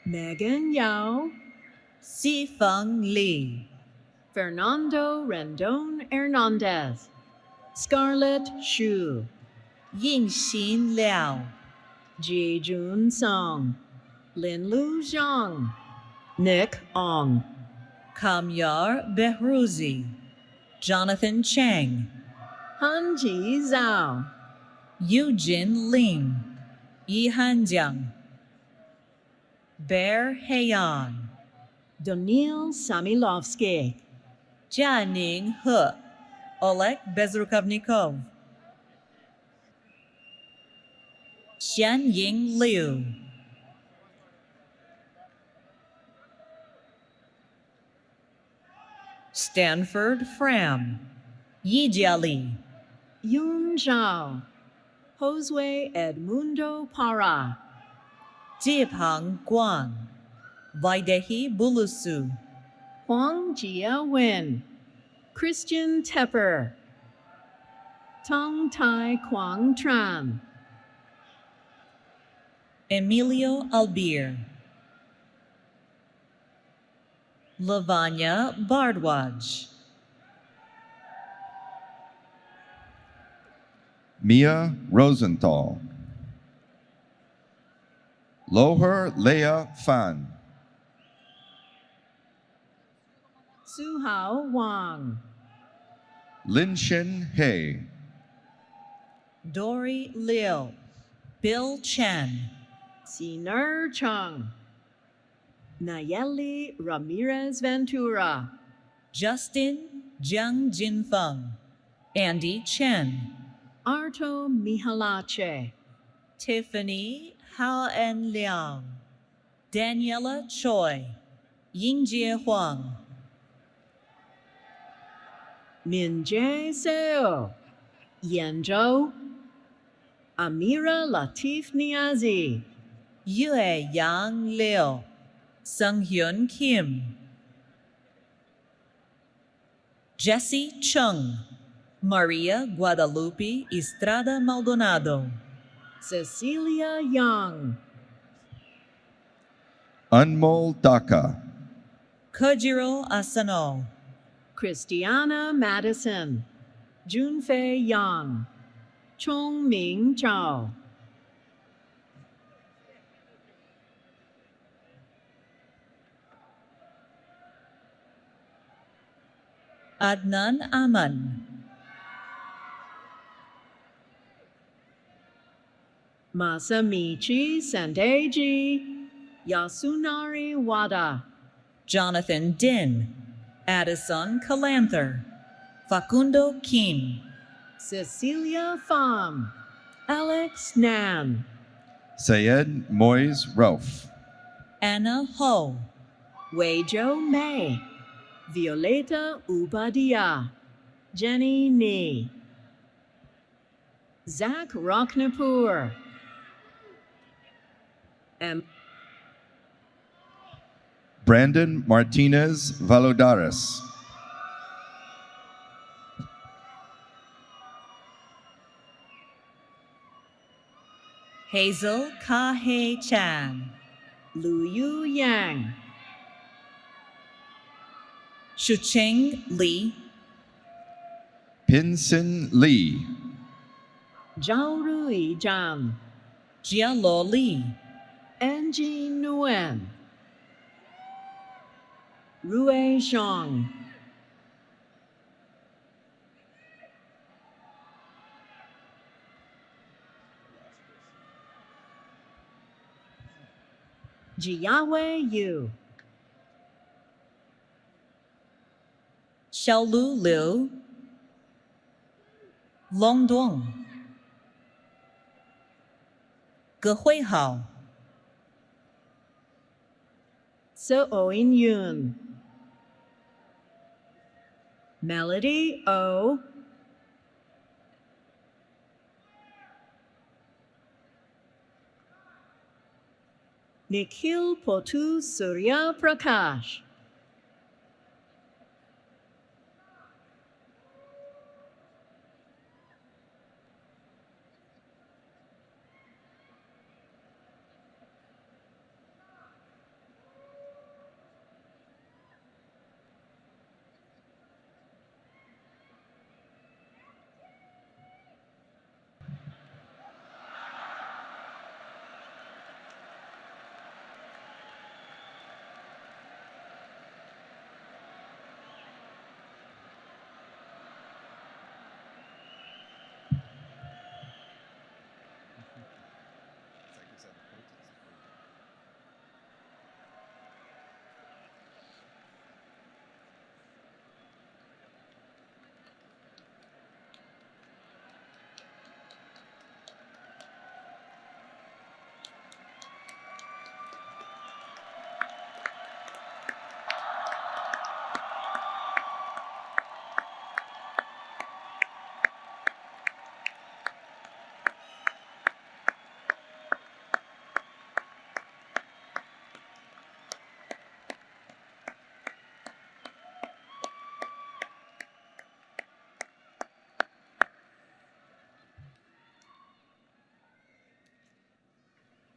Megan Yao, Sifeng Li, Fernando Rendon Hernandez, Scarlett Xu, Yingxin Liao, Ji Jun Song, Lin Lu Zhang, Nick Ong, Kamyar Behrouzi, Jonathan Chang, Hanji Zhao, Yujin Ling, Yihan Jiang, Bear Heian, Donil Samilovsky, Jianing He, Oleg Bezrukovnikov, Xianying Liu, Stanford Fram, Yijia Li, Yun Zhao, Josue Edmundo Para, Jipang Guan, Vaidehi Bulusu, Huang Jia Wen, Christian Tepper, Tong Tai Quang Tran, Emilio Albir, Lavanya Bardwaj, Mia Rosenthal, Loher Leah Fan, Suhao Wang, Linshin He, Dory Liu, Bill Chen, Sinar Chung, Nayeli Ramirez Ventura, Justin Jiang Jinfeng, Andy Chen, Arto Mihalache, Tiffany Hao En Liang, Daniela Choi, Yingjie Huang, Minjae Seo, Yenzhou, Amira Latif Niazi, Yue Yang Liu, Sunghyun Kim, Jesse Chung, Maria Guadalupe Estrada Maldonado, Cecilia Young, Anmol Daka, Kojiro Asano, Christiana Madison, Junfei Yang, Chong Ming Chao, Adnan Aman, Masamichi Sandeji, Yasunari Wada, Jonathan Din, Addison Calanther, Facundo Kim, Cecilia Pham, Alex Nan, Sayed Moise Rauf, Anna Ho, Weijo May, Violeta Ubadia, Jenny Nee, Zach Rocknapur, Brandon Martinez Valodares, Hazel Kahe Chan, Lu Yu Yang, Shucheng Li, Pinsin Lee, Zhao Rui Zhang, Jialo Li, Angie Nguyen, Rui Xiong, Jiawe Yu, Xiaolu Liu, Long Duong, Ge Hui Hao, So Oin Yun, Melody O, Nikhil Potu Surya Prakash,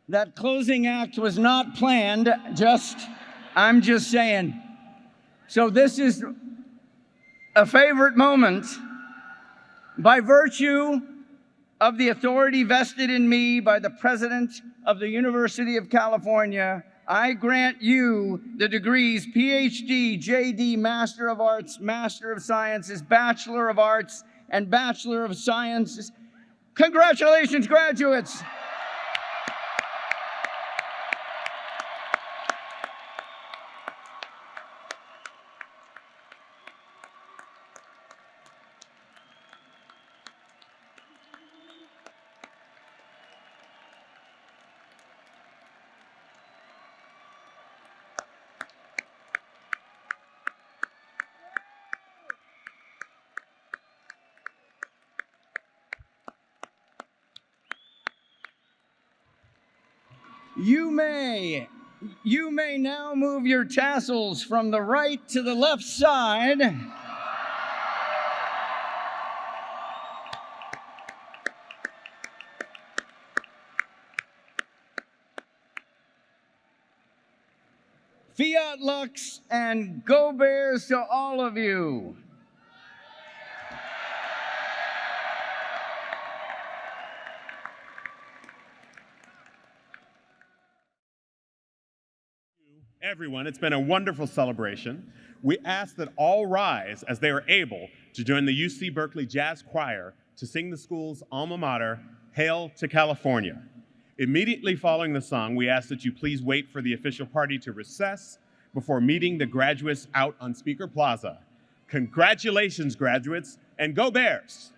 That closing act was not planned, I'm just saying. So this is a favorite moment. By virtue of the authority vested in me by the President of the University of California, I grant you the degrees PhD, JD, Master of Arts, Master of Sciences, Bachelor of Arts, and Bachelor of Sciences. Congratulations, graduates. You may now move your tassels from the right to the left side. Fiat Lux and Go Bears to all of you. Everyone, it's been a wonderful celebration. We ask that all rise as they are able to join the UC Berkeley Jazz Choir to sing the school's alma mater, Hail to California. Immediately following the song, we ask that you please wait for the official party to recess before meeting the graduates out on Speaker Plaza. Congratulations, graduates, and go Bears!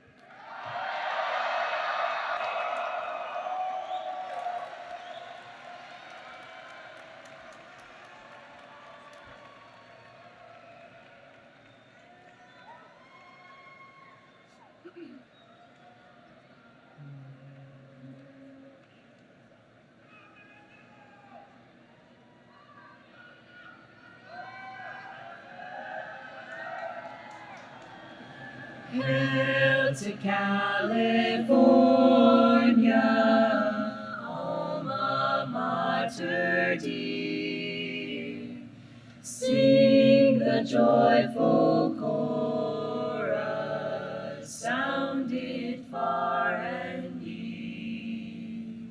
Hail to California, alma mater dear. Sing the joyful chorus, sounded far and near.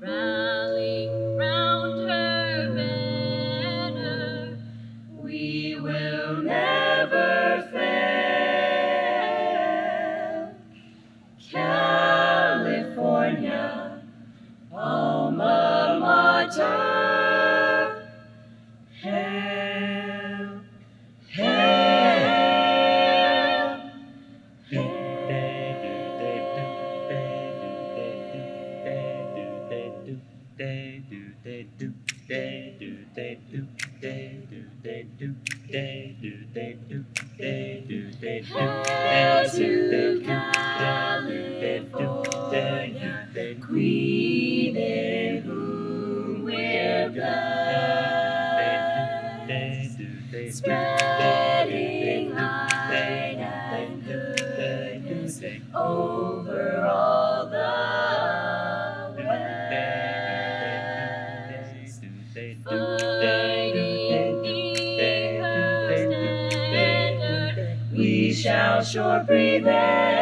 Rallying round her banner, we will never fail. California, alma mater, hail, hail, hail to California, Queen in whom we're blessed, spreading light and goodness over all the West. Fighting neath her standard, we shall sure prevail.